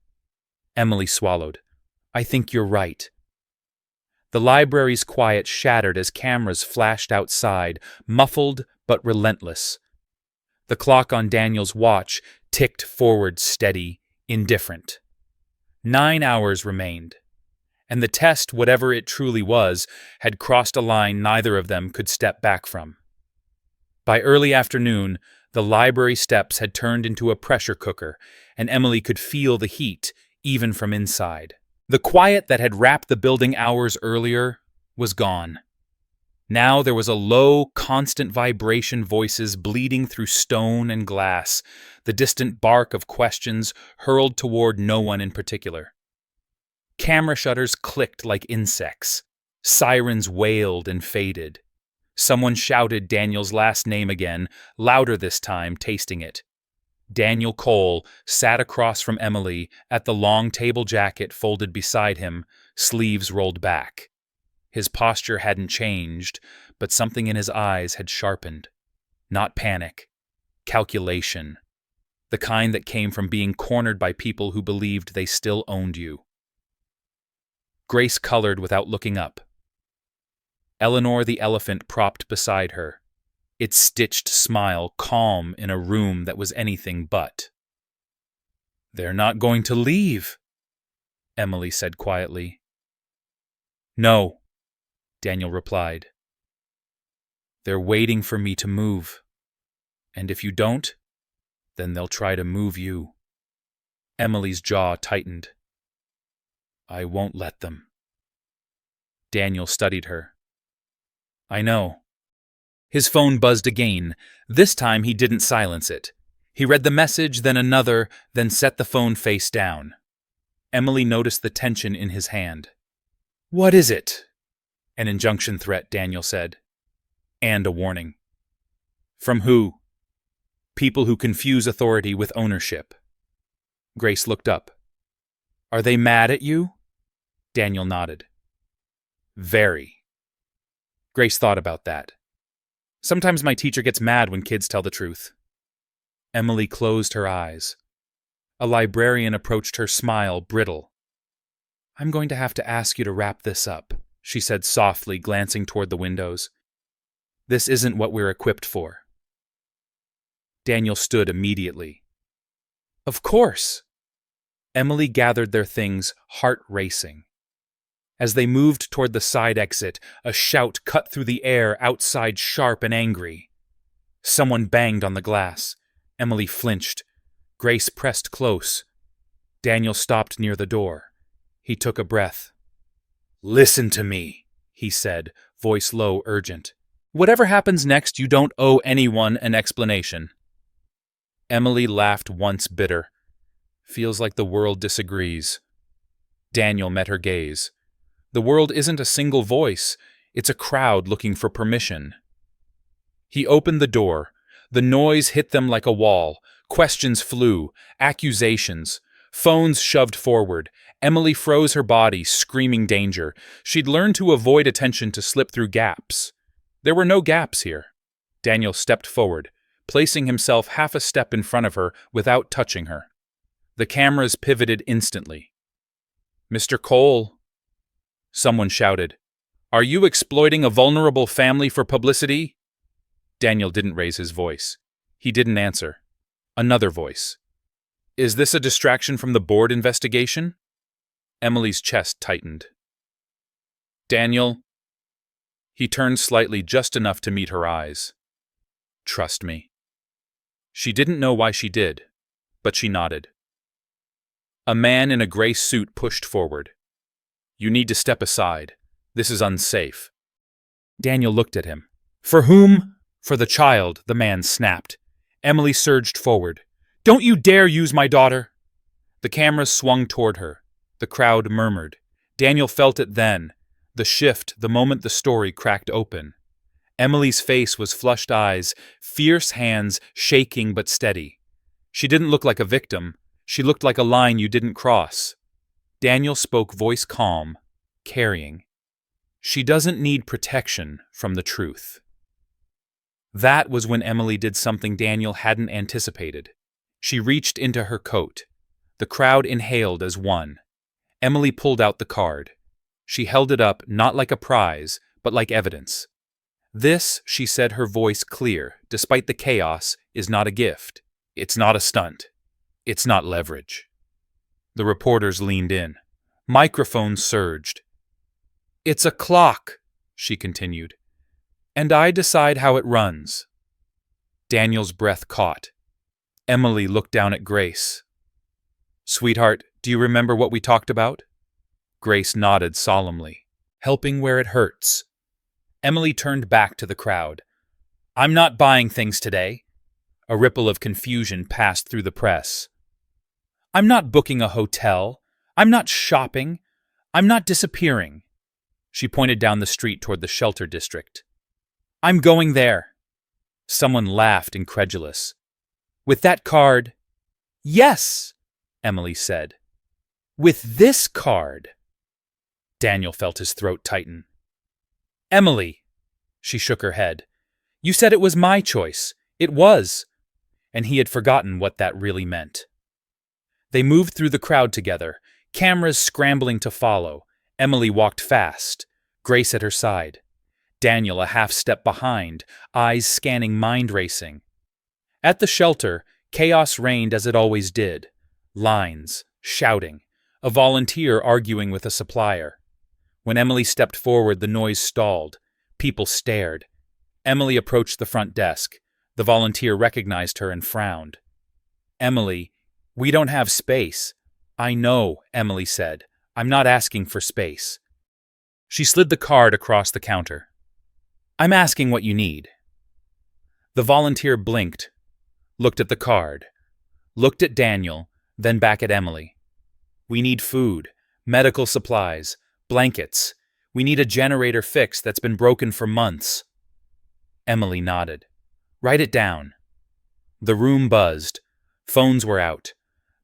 S1: Emily swallowed. I think you're right. The library's quiet shattered as cameras flashed outside, muffled but relentless. The clock on Daniel's watch ticked forward, steady, indifferent. 9 hours remained. And the test, whatever it truly was, had crossed a line neither of them could step back from. By early afternoon, the library steps had turned into a pressure cooker, and Emily could feel the heat, even from inside. The quiet that had wrapped the building hours earlier was gone. Now there was a low, constant vibration, voices bleeding through stone and glass, the distant bark of questions hurled toward no one in particular. Camera shutters clicked like insects. Sirens wailed and faded. Someone shouted Daniel's last name again, louder this time, tasting it. Daniel Cole sat across from Emily at the long table, jacket folded beside him, sleeves rolled back. His posture hadn't changed, but something in his eyes had sharpened. Not panic. Calculation. The kind that came from being cornered by people who believed they still owned you. Grace colored without looking up. Eleanor the elephant propped beside her, its stitched smile calm in a room that was anything but. They're not going to leave, Emily said quietly. No, Daniel replied. They're waiting for me to move. And if you don't, Then they'll try to move you. Emily's jaw tightened. I won't let them. Daniel studied her. I know. His phone buzzed again. This time he didn't silence it. He read the message, then another, then set the phone face down. Emily noticed the tension in his hand. What is it? An injunction threat, Daniel said. And a warning. From who? People who confuse authority with ownership. Grace looked up. Are they mad at you? Daniel nodded. Very. Grace thought about that. Sometimes my teacher gets mad when kids tell the truth. Emily closed her eyes. A librarian approached her, smile brittle. I'm going to have to ask you to wrap this up, she said softly, glancing toward the windows. This isn't what we're equipped for. Daniel stood immediately. Of course. Emily gathered their things, heart racing. As they moved toward the side exit, a shout cut through the air outside, sharp and angry. Someone banged on the glass. Emily flinched. Grace pressed close. Daniel stopped near the door. He took a breath. Listen to me, he said, voice low, urgent. Whatever happens next, you don't owe anyone an explanation. Emily laughed once, bitter. Feels like the world disagrees. Daniel met her gaze. The world isn't a single voice. It's a crowd looking for permission. He opened the door. The noise hit them like a wall. Questions flew. Accusations. Phones shoved forward. Emily froze her body, screaming danger. She'd learned to avoid attention to slip through gaps. There were no gaps here. Daniel stepped forward, placing himself half a step in front of her without touching her. The cameras pivoted instantly. Mr. Cole. Someone shouted, Are you exploiting a vulnerable family for publicity? Daniel didn't raise his voice. He didn't answer. Another voice. Is this a distraction from the board investigation? Emily's chest tightened. Daniel. He turned slightly, just enough to meet her eyes. Trust me. She didn't know why she did, but she nodded. A man in a gray suit pushed forward. You need to step aside. This is unsafe. Daniel looked at him. For whom? For the child, the man snapped. Emily surged forward. Don't you dare use my daughter! The cameras swung toward her. The crowd murmured. Daniel felt it then. The shift, the moment the story cracked open. Emily's face was flushed eyes, fierce hands, shaking but steady. She didn't look like a victim. She looked like a line you didn't cross. Daniel spoke, voice calm, carrying. She doesn't need protection from the truth. That was when Emily did something Daniel hadn't anticipated. She reached into her coat. The crowd inhaled as one. Emily pulled out the card. She held it up, not like a prize, but like evidence. This, she said, her voice clear, despite the chaos, is not a gift. It's not a stunt. It's not leverage. The reporters leaned in. Microphones surged. It's a clock, she continued. And I decide how it runs. Daniel's breath caught. Emily looked down at Grace. Sweetheart, do you remember what we talked about? Grace nodded solemnly. Helping where it hurts. Emily turned back to the crowd. I'm not buying things today. A ripple of confusion passed through the press. I'm not booking a hotel. I'm not shopping. I'm not disappearing. She pointed down the street toward the shelter district. I'm going there. Someone laughed, incredulous. With that card? Yes, Emily said. With this card. Daniel felt his throat tighten. Emily, she shook her head. You said it was my choice. It was. And he had forgotten what that really meant. They moved through the crowd together, cameras scrambling to follow. Emily walked fast, Grace at her side. Daniel a half step behind, eyes scanning, mind racing. At the shelter, chaos reigned as it always did. Lines, shouting, a volunteer arguing with a supplier. When Emily stepped forward, the noise stalled. People stared. Emily approached the front desk. The volunteer recognized her and frowned. Emily, we don't have space. I know, Emily said. I'm not asking for space. She slid the card across the counter. I'm asking what you need. The volunteer blinked, looked at the card, looked at Daniel, then back at Emily. We need food, medical supplies, blankets. We need a generator fixed that's been broken for months. Emily nodded. Write it down. The room buzzed. Phones were out.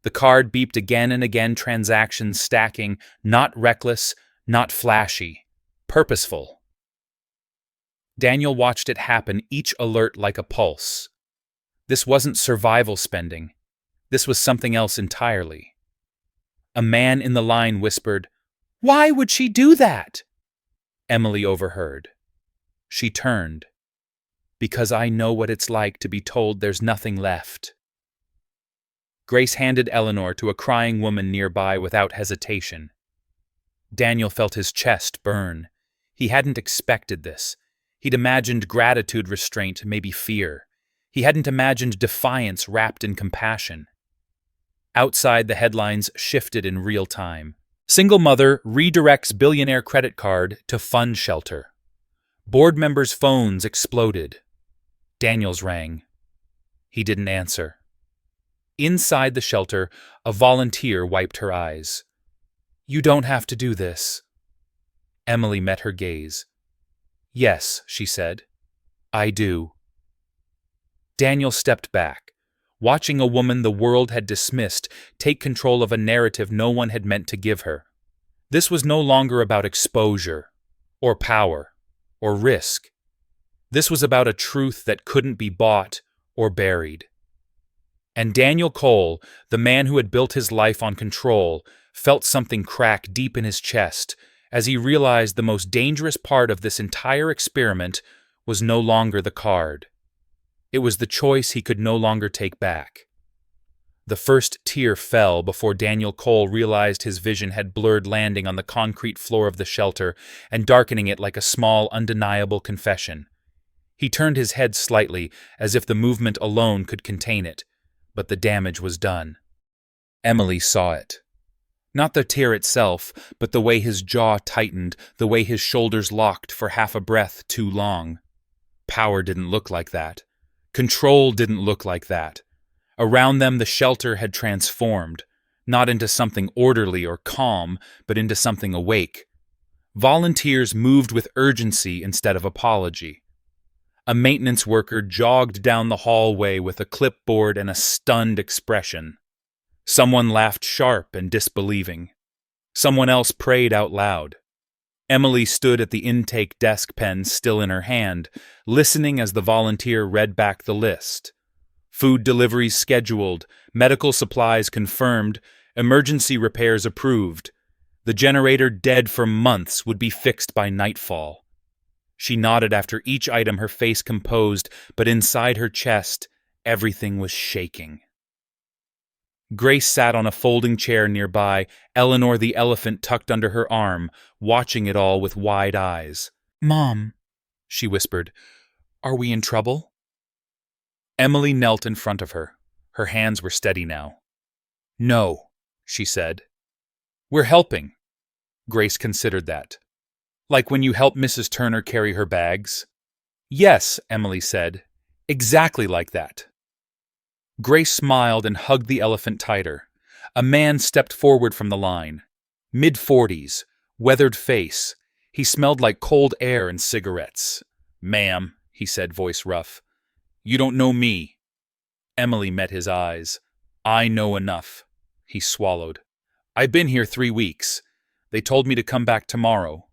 S1: The card beeped again and again, transactions stacking, not reckless, not flashy, purposeful. Daniel watched it happen, each alert like a pulse. This wasn't survival spending. This was something else entirely. A man in the line whispered, "Why would she do that?" Emily overheard. She turned. Because I know what it's like to be told there's nothing left. Grace handed Eleanor to a crying woman nearby without hesitation. Daniel felt his chest burn. He hadn't expected this. He'd imagined gratitude restraint, maybe fear. He hadn't imagined defiance wrapped in compassion. Outside, the headlines shifted in real time. Single mother redirects billionaire credit card to fund shelter. Board members' phones exploded. Daniel's rang. He didn't answer. Inside the shelter, a volunteer wiped her eyes. You don't have to do this. Emily met her gaze. Yes, she said. I do. Daniel stepped back, watching a woman the world had dismissed take control of a narrative no one had meant to give her. This was no longer about exposure, or power, or risk. This was about a truth that couldn't be bought or buried. And Daniel Cole, the man who had built his life on control, felt something crack deep in his chest as he realized the most dangerous part of this entire experiment was no longer the card. It was the choice he could no longer take back. The first tear fell before Daniel Cole realized his vision had blurred, landing on the concrete floor of the shelter and darkening it like a small, undeniable confession. He turned his head slightly, as if the movement alone could contain it, but the damage was done. Emily saw it. Not the tear itself, but the way his jaw tightened, the way his shoulders locked for half a breath too long. Power didn't look like that. Control didn't look like that. Around them, the shelter had transformed, not into something orderly or calm, but into something awake. Volunteers moved with urgency instead of apology. A maintenance worker jogged down the hallway with a clipboard and a stunned expression. Someone laughed sharp and disbelieving. Someone else prayed out loud. Emily stood at the intake desk, pen still in her hand, listening as the volunteer read back the list. Food deliveries scheduled, medical supplies confirmed, emergency repairs approved. The generator, dead for months, would be fixed by nightfall. She nodded after each item, her face composed, but inside her chest, everything was shaking. Grace sat on a folding chair nearby, Eleanor the elephant tucked under her arm, watching it all with wide eyes. "Mom," she whispered, "are we in trouble?" Emily knelt in front of her. Her hands were steady now. "No," she said. "We're helping." Grace considered that. "Like when you help Mrs. Turner carry her bags?" "Yes," Emily said. "Exactly like that." Grace smiled and hugged the elephant tighter. A man stepped forward from the line. Mid-40s, weathered face. He smelled like cold air and cigarettes. "Ma'am," he said, voice rough, "you don't know me." Emily met his eyes. "I know enough." He swallowed. "I've been here 3 weeks. They told me to come back tomorrow."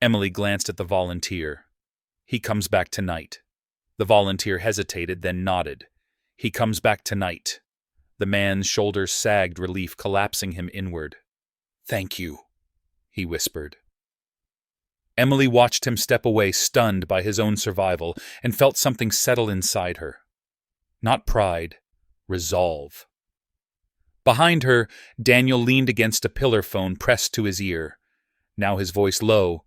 S1: Emily glanced at the volunteer. "He comes back tonight." The volunteer hesitated, then nodded. "He comes back tonight." The man's shoulders sagged, relief collapsing him inward. "Thank you," he whispered. Emily watched him step away, stunned by his own survival, and felt something settle inside her. Not pride, resolve. Behind her, Daniel leaned against a pillar phone pressed to his ear, now his voice low,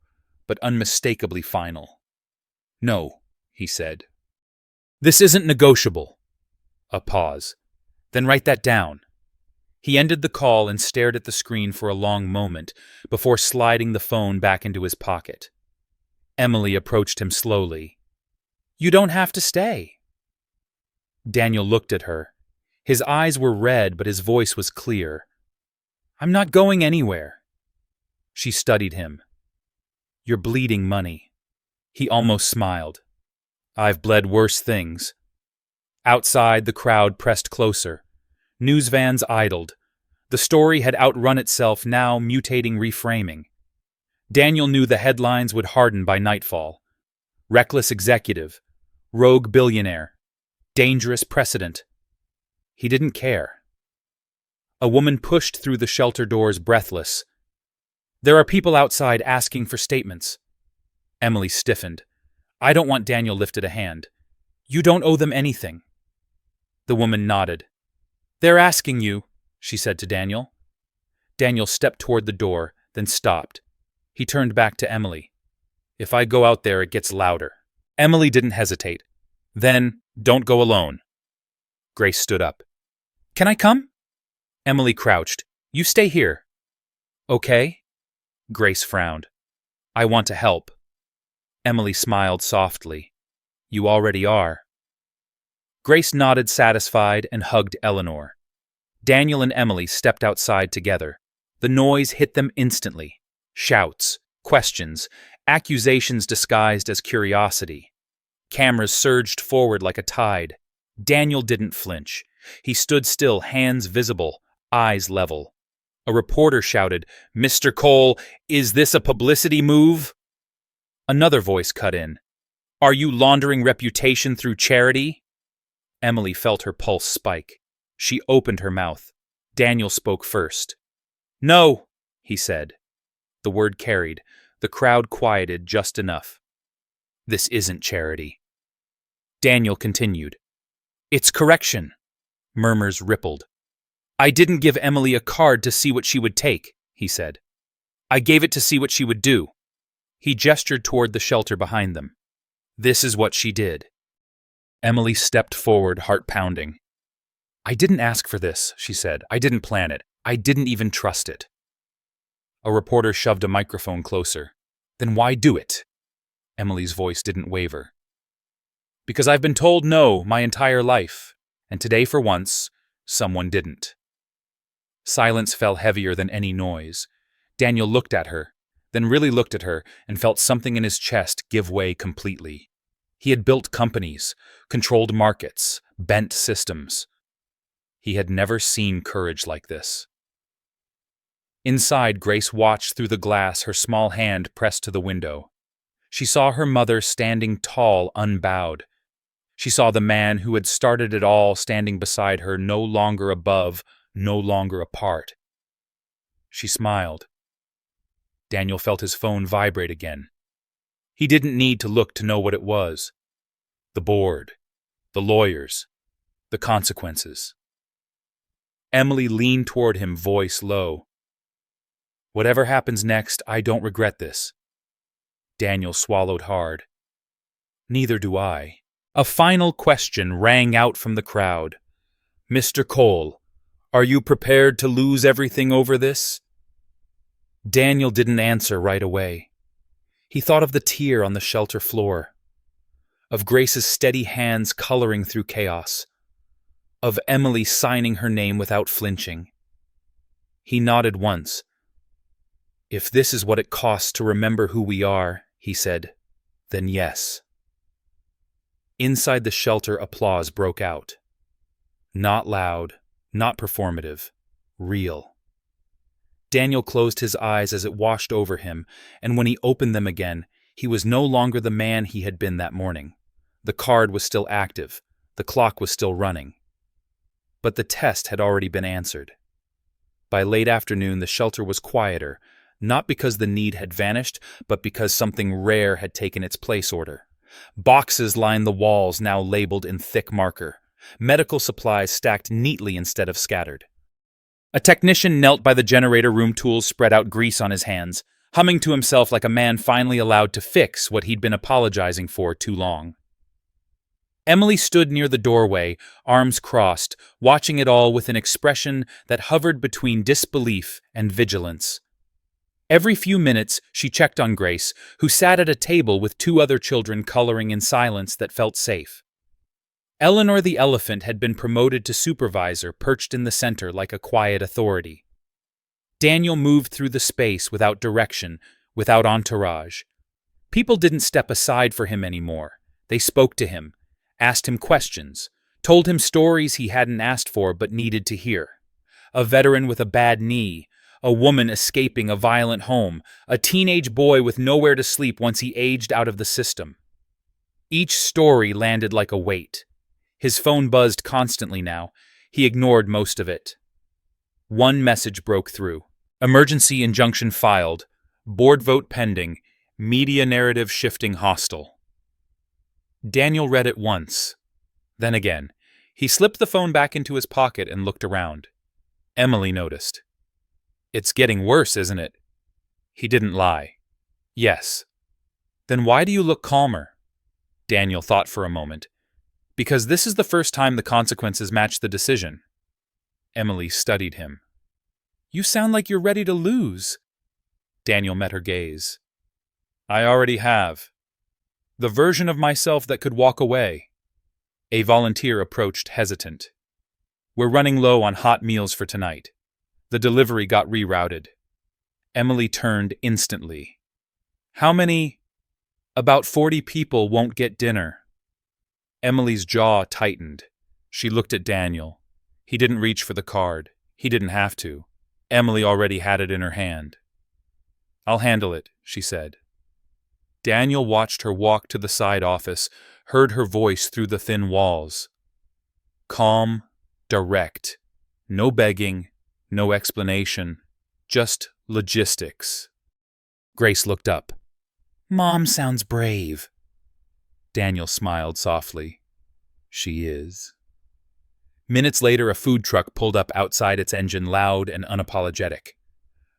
S1: but unmistakably final. "No," he said. "This isn't negotiable." A pause. Then write that down. He ended the call and stared at the screen for a long moment before sliding the phone back into his pocket. Emily approached him slowly. You don't have to stay. Daniel looked at her. His eyes were red, but his voice was clear. I'm not going anywhere. She studied him. You're bleeding money. He almost smiled. I've bled worse things. Outside, the crowd pressed closer. News vans idled. The story had outrun itself, now mutating reframing. Daniel knew the headlines would harden by nightfall. Reckless executive. Rogue billionaire. Dangerous precedent. He didn't care. A woman pushed through the shelter doors breathless. There are people outside asking for statements. Emily stiffened. I don't want Daniel lifted a hand. You don't owe them anything. The woman nodded. They're asking you, she said to Daniel. Daniel stepped toward the door, then stopped. He turned back to Emily. If I go out there, it gets louder. Emily didn't hesitate. Then, don't go alone. Grace stood up. Can I come? Emily crouched. You stay here. Okay? Grace frowned. I want to help. Emily smiled softly. You already are. Grace nodded satisfied and hugged Eleanor. Daniel and Emily stepped outside together. The noise hit them instantly. Shouts, questions, accusations disguised as curiosity. Cameras surged forward like a tide. Daniel didn't flinch. He stood still, hands visible, eyes level. A reporter shouted, Mr. Cole, is this a publicity move? Another voice cut in. Are you laundering reputation through charity? Emily felt her pulse spike. She opened her mouth. Daniel spoke first. No, he said. The word carried. The crowd quieted just enough. This isn't charity. Daniel continued. It's correction. Murmurs rippled. I didn't give Emily a card to see what she would take, he said. I gave it to see what she would do. He gestured toward the shelter behind them. This is what she did. Emily stepped forward, heart pounding. I didn't ask for this, she said. I didn't plan it. I didn't even trust it. A reporter shoved a microphone closer. Then why do it? Emily's voice didn't waver. Because I've been told no my entire life, and today for once, someone didn't. Silence fell heavier than any noise. Daniel looked at her, then really looked at her and felt something in his chest give way completely. He had built companies, controlled markets, bent systems. He had never seen courage like this. Inside, Grace watched through the glass, her small hand pressed to the window. She saw her mother standing tall, unbowed. She saw the man who had started it all standing beside her, no longer above, no longer apart. She smiled. Daniel felt his phone vibrate again. He didn't need to look to know what it was. The board, the lawyers, the consequences. Emily leaned toward him, voice low. Whatever happens next, I don't regret this. Daniel swallowed hard. Neither do I. A final question rang out from the crowd. Mr. Cole, are you prepared to lose everything over this? Daniel didn't answer right away. He thought of the tear on the shelter floor, of Grace's steady hands coloring through chaos, of Emily signing her name without flinching. He nodded once. If this is what it costs to remember who we are, he said, then yes. Inside the shelter, applause broke out. Not loud, not performative, real. Daniel closed his eyes as it washed over him, and when he opened them again, he was no longer the man he had been that morning. The card was still active, the clock was still running. But the test had already been answered. By late afternoon, the shelter was quieter, not because the need had vanished, but because something rare had taken its place order. Boxes lined the walls, now labeled in thick marker. Medical supplies stacked neatly instead of scattered. A technician knelt by the generator room, tools spread out, grease on his hands, humming to himself like a man finally allowed to fix what he'd been apologizing for too long. Emily stood near the doorway, arms crossed, watching it all with an expression that hovered between disbelief and vigilance. Every few minutes, she checked on Grace, who sat at a table with two other children coloring in silence that felt safe. Eleanor the elephant had been promoted to supervisor, perched in the center like a quiet authority. Daniel moved through the space without direction, without entourage. People didn't step aside for him anymore. They spoke to him, asked him questions, told him stories he hadn't asked for but needed to hear. A veteran with a bad knee, a woman escaping a violent home, a teenage boy with nowhere to sleep once he aged out of the system. Each story landed like a weight. His phone buzzed constantly now. He ignored most of it. One message broke through. Emergency injunction filed. Board vote pending. Media narrative shifting hostile. Daniel read it once. Then again. He slipped the phone back into his pocket and looked around. Emily noticed. "It's getting worse, isn't it?" He didn't lie. "Yes." "Then why do you look calmer?" Daniel thought for a moment. "Because this is the first time the consequences match the decision." Emily studied him. "You sound like you're ready to lose." Daniel met her gaze. "I already have. The version of myself that could walk away." A volunteer approached, hesitant. "We're running low on hot meals for tonight. The delivery got rerouted." Emily turned instantly. "How many?" "About 40 people won't get dinner." Emily's jaw tightened. She looked at Daniel. He didn't reach for the card. He didn't have to. Emily already had it in her hand. "I'll handle it," she said. Daniel watched her walk to the side office, heard her voice through the thin walls. Calm, direct. No begging, no explanation. Just logistics. Grace looked up. "Mom sounds brave." Daniel smiled softly. "She is." Minutes later, a food truck pulled up outside its engine, loud and unapologetic.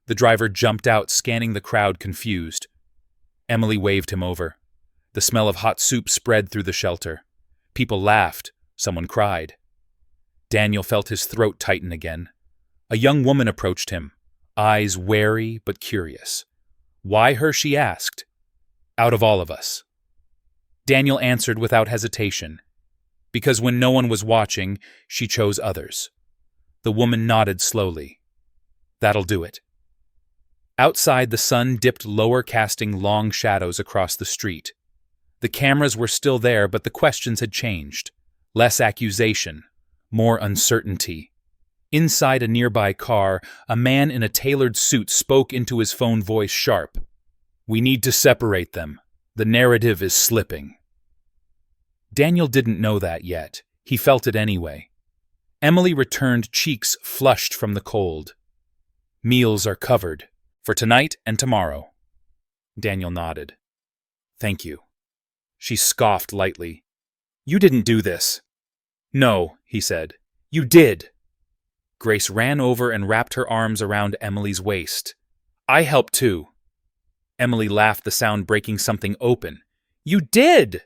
S1: The driver jumped out, scanning the crowd, confused. Emily waved him over. The smell of hot soup spread through the shelter. People laughed. Someone cried. Daniel felt his throat tighten again. A young woman approached him, eyes wary but curious. Why her, she asked. Out of all of us. Daniel answered without hesitation. Because when no one was watching, she chose others. The woman nodded slowly. "That'll do it." Outside, the sun dipped lower, casting long shadows across the street. The cameras were still there, but the questions had changed. Less accusation, more uncertainty. Inside a nearby car, a man in a tailored suit spoke into his phone, voice sharp. "We need to separate them. The narrative is slipping." Daniel didn't know that yet. He felt it anyway. Emily returned, cheeks flushed from the cold. "Meals are covered. For tonight and tomorrow." Daniel nodded. "Thank you." She scoffed lightly. "You didn't do this." "No," he said. "You did." Grace ran over and wrapped her arms around Emily's waist. "I helped too." Emily laughed, the sound breaking something open. "You did!"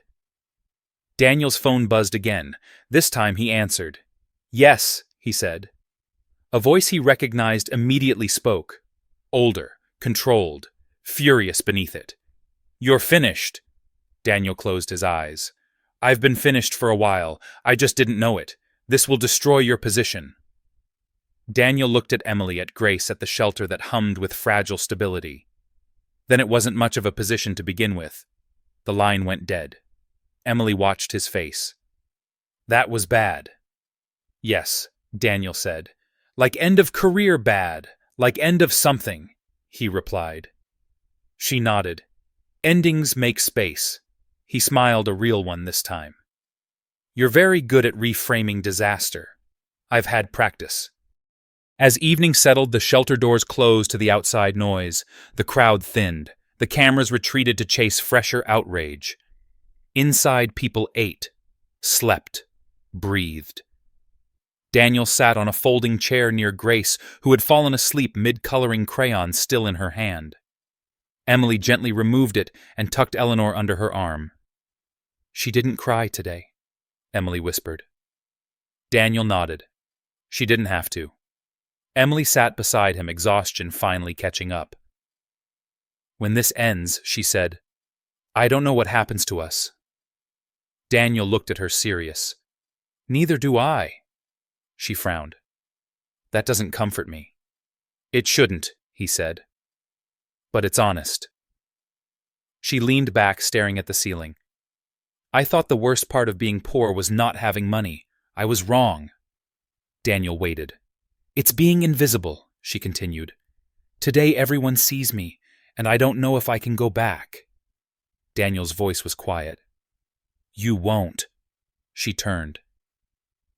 S1: Daniel's phone buzzed again. This time he answered. "Yes," he said. A voice he recognized immediately spoke. Older, controlled, furious beneath it. "You're finished." Daniel closed his eyes. "I've been finished for a while. I just didn't know it. This will destroy your position." Daniel looked at Emily, at Grace, at the shelter that hummed with fragile stability. Then it wasn't much of a position to begin with. The line went dead. Emily watched his face. "That was bad." "Yes," Daniel said. "Like end of career bad. Like end of something," he replied. She nodded. "Endings make space." He smiled, a real one this time. "You're very good at reframing disaster. I've had practice." As evening settled, the shelter doors closed to the outside noise. The crowd thinned. The cameras retreated to chase fresher outrage. Inside, people ate, slept, breathed. Daniel sat on a folding chair near Grace, who had fallen asleep, mid-coloring crayon still in her hand. Emily gently removed it and tucked Eleanor under her arm. "She didn't cry today." Emily whispered. Daniel nodded. She didn't have to. Emily sat beside him, exhaustion finally catching up. When this ends, she said, I don't know what happens to us. Daniel looked at her serious. Neither do I. She frowned. That doesn't comfort me. It shouldn't, he said. But it's honest. She leaned back, staring at the ceiling. I thought the worst part of being poor was not having money. I was wrong. Daniel waited. It's being invisible, she continued. Today everyone sees me, and I don't know if I can go back. Daniel's voice was quiet. You won't. She turned.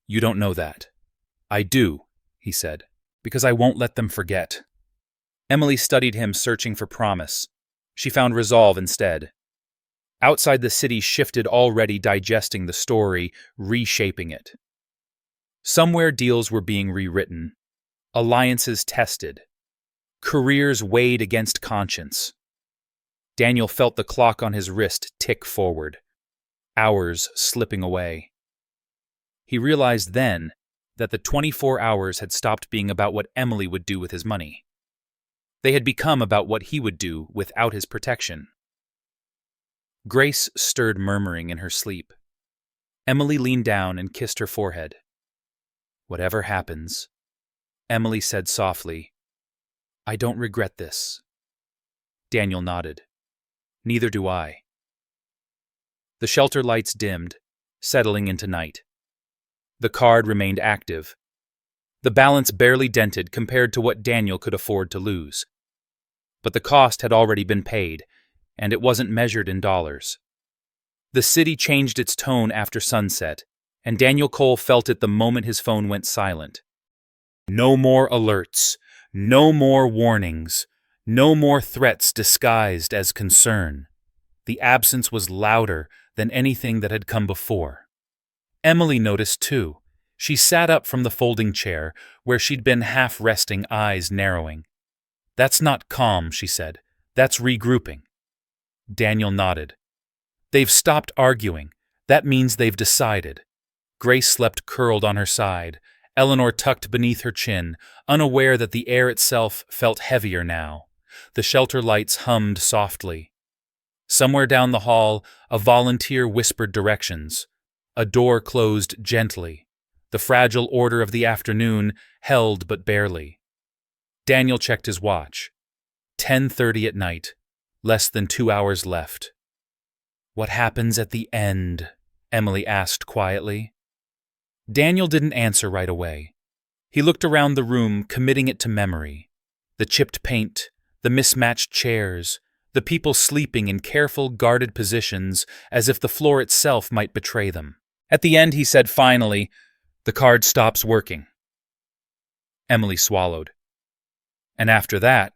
S1: You don't know that. I do, he said, because I won't let them forget. Emily studied him, searching for promise. She found resolve instead. Outside the city shifted, already digesting the story, reshaping it. Somewhere deals were being rewritten, alliances tested, careers weighed against conscience. Daniel felt the clock on his wrist tick forward, hours slipping away. He realized then that the 24 hours had stopped being about what Emily would do with his money. They had become about what he would do without his protection. Grace stirred, murmuring in her sleep. Emily leaned down and kissed her forehead. Whatever happens, Emily said softly, I don't regret this. Daniel nodded. Neither do I. The shelter lights dimmed, settling into night. The card remained active. The balance barely dented compared to what Daniel could afford to lose. But the cost had already been paid, and it wasn't measured in dollars. The city changed its tone after sunset, and Daniel Cole felt it the moment his phone went silent. No more alerts, no more warnings, no more threats disguised as concern. The absence was louder than anything that had come before. Emily noticed too. She sat up from the folding chair, where she'd been half resting, eyes narrowing. That's not calm, she said. That's regrouping. Daniel nodded. They've stopped arguing. That means they've decided. Grace slept curled on her side, Eleanor tucked beneath her chin, unaware that the air itself felt heavier now. The shelter lights hummed softly. Somewhere down the hall, a volunteer whispered directions. A door closed gently. The fragile order of the afternoon held but barely. Daniel checked his watch. 10:30 at night. Less than 2 hours left. What happens at the end? Emily asked quietly. Daniel didn't answer right away. He looked around the room, committing it to memory. The chipped paint, the mismatched chairs, the people sleeping in careful, guarded positions as if the floor itself might betray them. At the end, he said finally, the card stops working. Emily swallowed. And after that,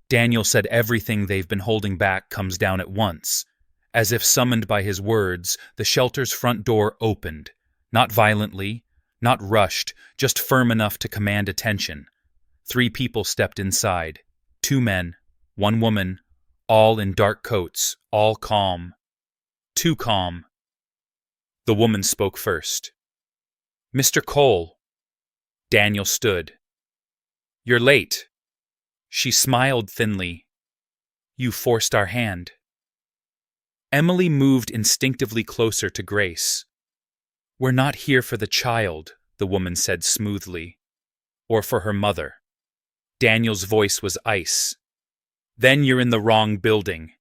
S1: Daniel said everything they've been holding back comes down at once. As if summoned by his words, the shelter's front door opened. Not violently, not rushed, just firm enough to command attention. 3 people stepped inside. 2 men, 1 woman, all in dark coats, all calm. Too calm. The woman spoke first. Mr. Cole. Daniel stood. You're late. She smiled thinly. You forced our hand. Emily moved instinctively closer to Grace. We're not here for the child, the woman said smoothly. Or for her mother. Daniel's voice was ice. Then you're in the wrong building.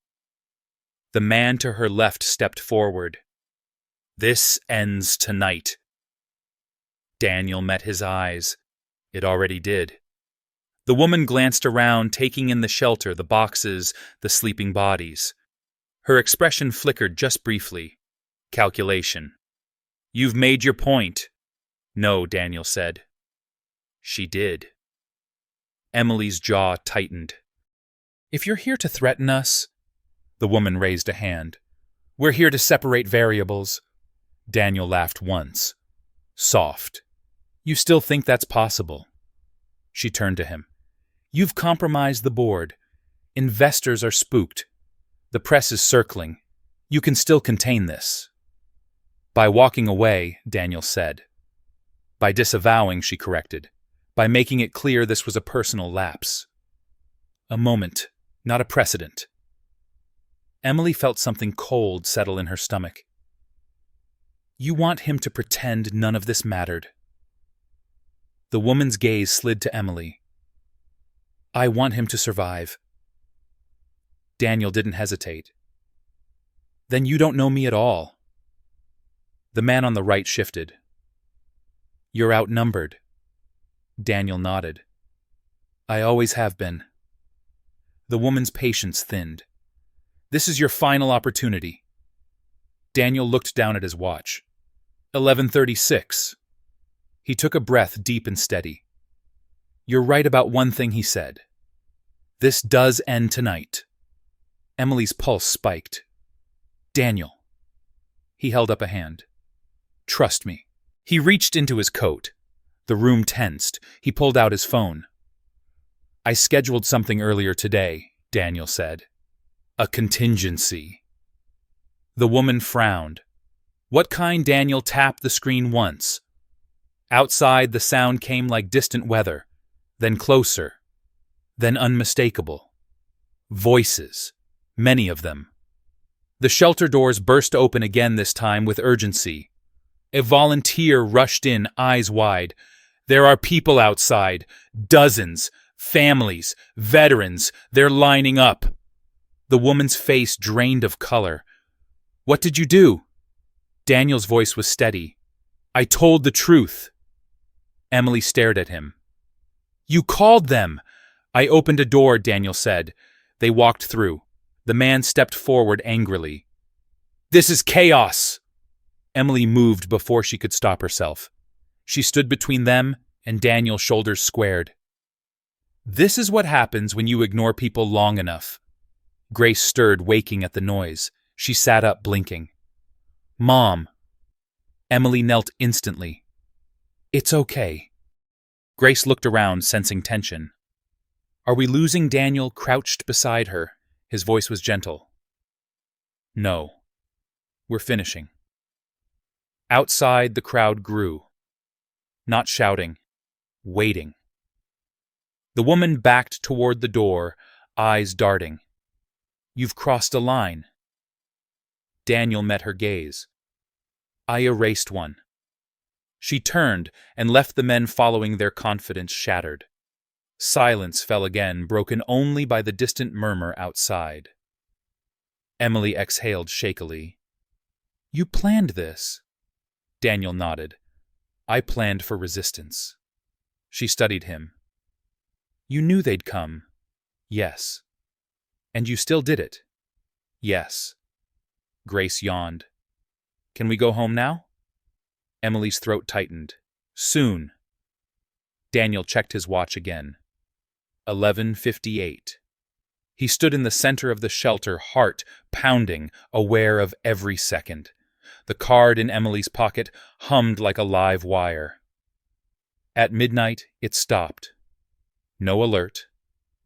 S1: The man to her left stepped forward. This ends tonight. Daniel met his eyes. It already did. The woman glanced around, taking in the shelter, the boxes, the sleeping bodies. Her expression flickered just briefly. Calculation. You've made your point. No, Daniel said. She did. Emily's jaw tightened. If you're here to threaten us, the woman raised a hand. We're here to separate variables. Daniel laughed once. Soft. You still think that's possible? She turned to him. You've compromised the board. Investors are spooked. The press is circling. You can still contain this. By walking away, Daniel said. By disavowing, she corrected. By making it clear this was a personal lapse. A moment, not a precedent. Emily felt something cold settle in her stomach. You want him to pretend none of this mattered. The woman's gaze slid to Emily. I want him to survive. Daniel didn't hesitate. Then you don't know me at all. The man on the right shifted. You're outnumbered. Daniel nodded. I always have been. The woman's patience thinned. This is your final opportunity. Daniel looked down at his watch. 11:36. He took a breath deep and steady. You're right about one thing he said. This does end tonight. Emily's pulse spiked. Daniel. He held up a hand. Trust me. He reached into his coat. The room tensed. He pulled out his phone. I scheduled something earlier today, Daniel said. A contingency. The woman frowned. What kind? Daniel tapped the screen once. Outside, the sound came like distant weather, then closer, then unmistakable. Voices, many of them. The shelter doors burst open again, this time with urgency. A volunteer rushed in, eyes wide. There are people outside, dozens, families, veterans, they're lining up. The woman's face drained of color. What did you do? Daniel's voice was steady. I told the truth. Emily stared at him. You called them. I opened a door, Daniel said. They walked through. The man stepped forward angrily. This is chaos. Emily moved before she could stop herself. She stood between them and Daniel's shoulders squared. This is what happens when you ignore people long enough. Grace stirred, waking at the noise. She sat up, blinking. Mom. Emily knelt instantly. It's okay. Grace looked around, sensing tension. Are we losing? Daniel crouched beside her. His voice was gentle. No. We're finishing. Outside, the crowd grew. Not shouting. Waiting. The woman backed toward the door, eyes darting. You've crossed a line. Daniel met her gaze. I erased one. She turned and left the men following, their confidence shattered. Silence fell again, broken only by the distant murmur outside. Emily exhaled shakily. You planned this? Daniel nodded. I planned for resistance. She studied him. You knew they'd come. Yes. And you still did it. Yes. Grace yawned. Can we go home now? Emily's throat tightened. Soon. Daniel checked his watch again. 11:58. He stood in the center of the shelter, heart pounding, aware of every second. The card in Emily's pocket hummed like a live wire. At midnight, it stopped. No alert,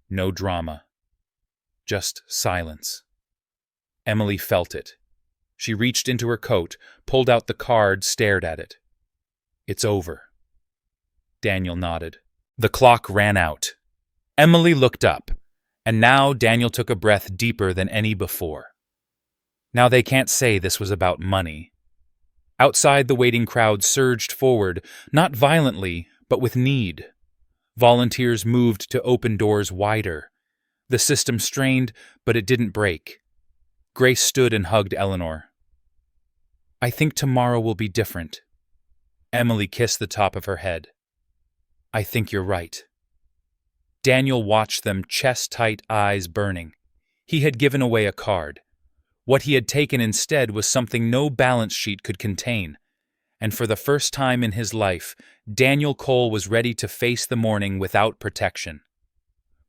S1: no drama. Just silence. Emily felt it. She reached into her coat, pulled out the card, stared at it. It's over. Daniel nodded. The clock ran out. Emily looked up, and now Daniel took a breath deeper than any before. Now they can't say this was about money. Outside, the waiting crowd surged forward, not violently, but with need. Volunteers moved to open doors wider. The system strained, but it didn't break. Grace stood and hugged Eleanor. I think tomorrow will be different. Emily kissed the top of her head. I think you're right. Daniel watched them, chest-tight, eyes burning. He had given away a card. What he had taken instead was something no balance sheet could contain. And for the first time in his life, Daniel Cole was ready to face the morning without protection.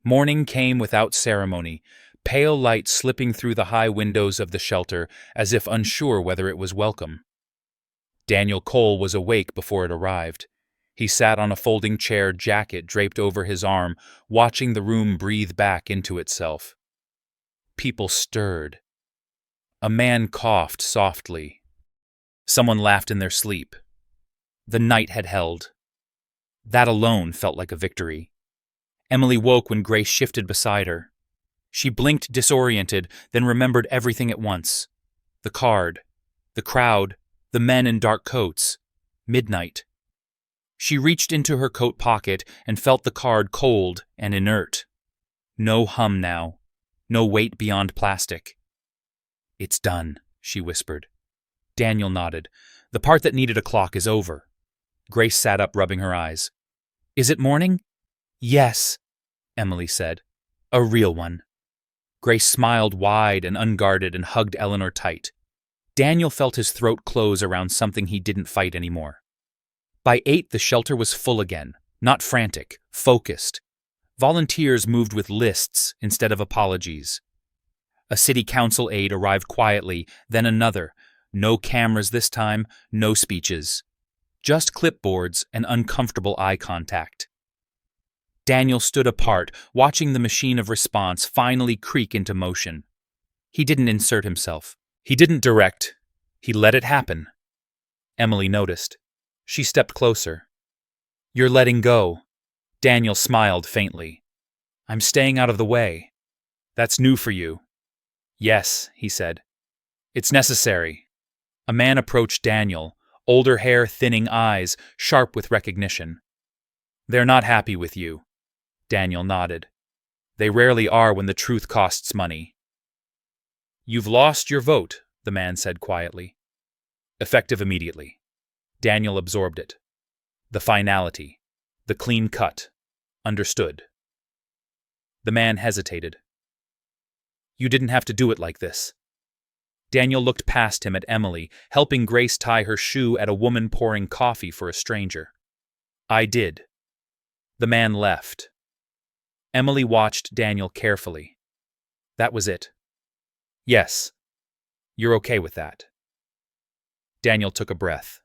S1: Morning came without ceremony, pale light slipping through the high windows of the shelter as if unsure whether it was welcome. Daniel Cole was awake before it arrived. He sat on a folding chair, jacket draped over his arm, watching the room breathe back into itself. People stirred. A man coughed softly. Someone laughed in their sleep. The night had held. That alone felt like a victory. Emily woke when Grace shifted beside her. She blinked disoriented, then remembered everything at once. The card, the crowd, the men in dark coats. Midnight. She reached into her coat pocket and felt the card cold and inert. No hum now. No weight beyond plastic. "It's done," she whispered. Daniel nodded. "The part that needed a clock is over." Grace sat up, rubbing her eyes. "Is it morning?" "Yes," Emily said. "A real one." Grace smiled wide and unguarded and hugged Eleanor tight. Daniel felt his throat close around something he didn't fight anymore. By 8, the shelter was full again, not frantic, focused. Volunteers moved with lists instead of apologies. A city council aide arrived quietly, then another. No cameras this time, no speeches. Just clipboards and uncomfortable eye contact. Daniel stood apart, watching the machine of response finally creak into motion. He didn't insert himself. He didn't direct. He let it happen. Emily noticed. She stepped closer. "You're letting go." Daniel smiled faintly. "I'm staying out of the way." "That's new for you." "Yes," he said. "It's necessary." A man approached Daniel, older hair, thinning eyes, sharp with recognition. "They're not happy with you." Daniel nodded. "They rarely are when the truth costs money." "You've lost your vote," the man said quietly. Effective immediately. Daniel absorbed it. The finality. The clean cut. Understood. The man hesitated. "You didn't have to do it like this." Daniel looked past him at Emily, helping Grace tie her shoe at a woman pouring coffee for a stranger. "I did." The man left. Emily watched Daniel carefully. That was it. "Yes. You're okay with that." Daniel took a breath.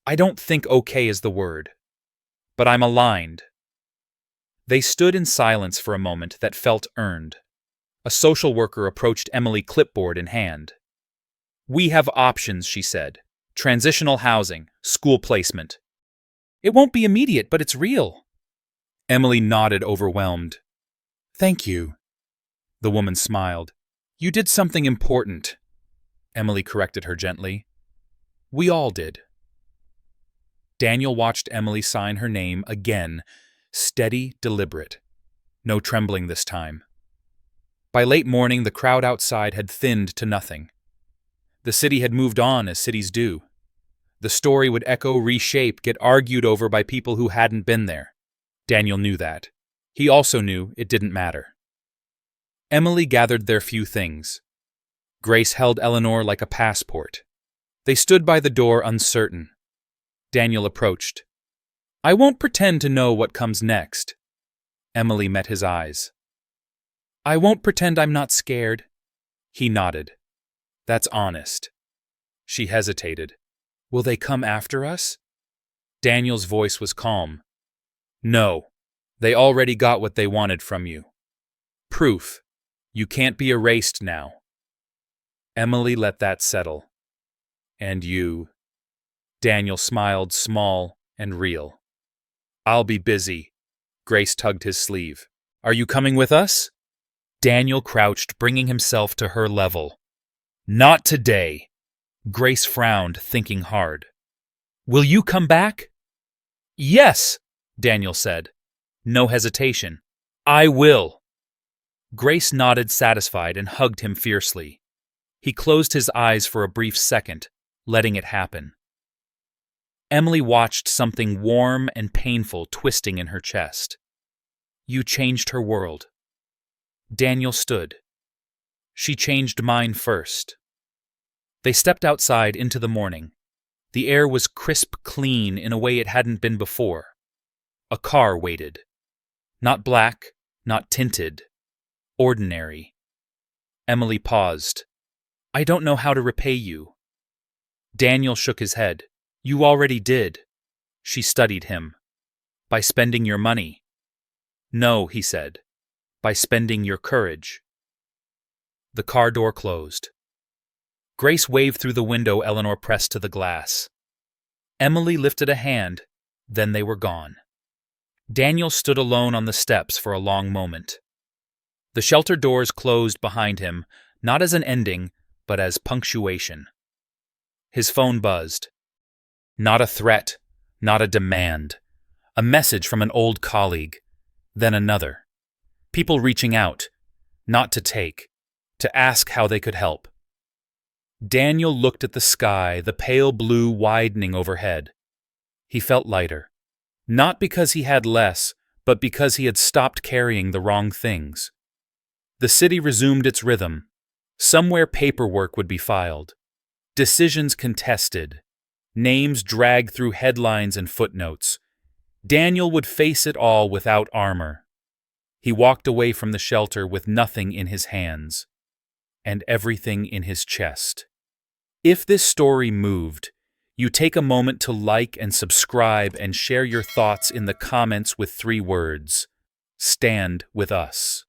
S1: "I don't think okay is the word. But I'm aligned." They stood in silence for a moment that felt earned. A social worker approached Emily, clipboard in hand. "We have options," she said. "Transitional housing, school placement." "It won't be immediate, but it's real." Emily nodded, overwhelmed. "Thank you." The woman smiled. "You did something important." Emily corrected her gently. "We all did." Daniel watched Emily sign her name again, steady, deliberate. No trembling this time. By late morning, the crowd outside had thinned to nothing. The city had moved on, as cities do. The story would echo, reshape, get argued over by people who hadn't been there. Daniel knew that. He also knew it didn't matter. Emily gathered their few things. Grace held Eleanor like a passport. They stood by the door, uncertain. Daniel approached. "I won't pretend to know what comes next." Emily met his eyes. "I won't pretend I'm not scared." He nodded. "That's honest." She hesitated. "Will they come after us?" Daniel's voice was calm. "No. They already got what they wanted from you. Proof. You can't be erased now." Emily let that settle. "And you?" Daniel smiled, small and real. "I'll be busy." Grace tugged his sleeve. "Are you coming with us?" Daniel crouched, bringing himself to her level. "Not today." Grace frowned, thinking hard. "Will you come back?" "Yes," Daniel said. No hesitation. "I will." Grace nodded, satisfied, and hugged him fiercely. He closed his eyes for a brief second, letting it happen. Emily watched something warm and painful twisting in her chest. "You changed her world." Daniel stood. "She changed mine first." They stepped outside into the morning. The air was crisp clean in a way it hadn't been before. A car waited. Not black, not tinted. Ordinary. Emily paused. "I don't know how to repay you." Daniel shook his head. "You already did." She studied him. "By spending your money." "No," he said. "By spending your courage." The car door closed. Grace waved through the window Eleanor pressed to the glass. Emily lifted a hand, then they were gone. Daniel stood alone on the steps for a long moment. The shelter doors closed behind him, not as an ending, but as punctuation. His phone buzzed. Not a threat, not a demand. A message from an old colleague, then another. People reaching out, not to take, to ask how they could help. Daniel looked at the sky, the pale blue widening overhead. He felt lighter. Not because he had less, but because he had stopped carrying the wrong things. The city resumed its rhythm. Somewhere paperwork would be filed. Decisions contested. Names dragged through headlines and footnotes. Daniel would face it all without armor. He walked away from the shelter with nothing in his hands, and everything in his chest. If this story moved, you take a moment to like and subscribe and share your thoughts in the comments with 3 words. Stand with us.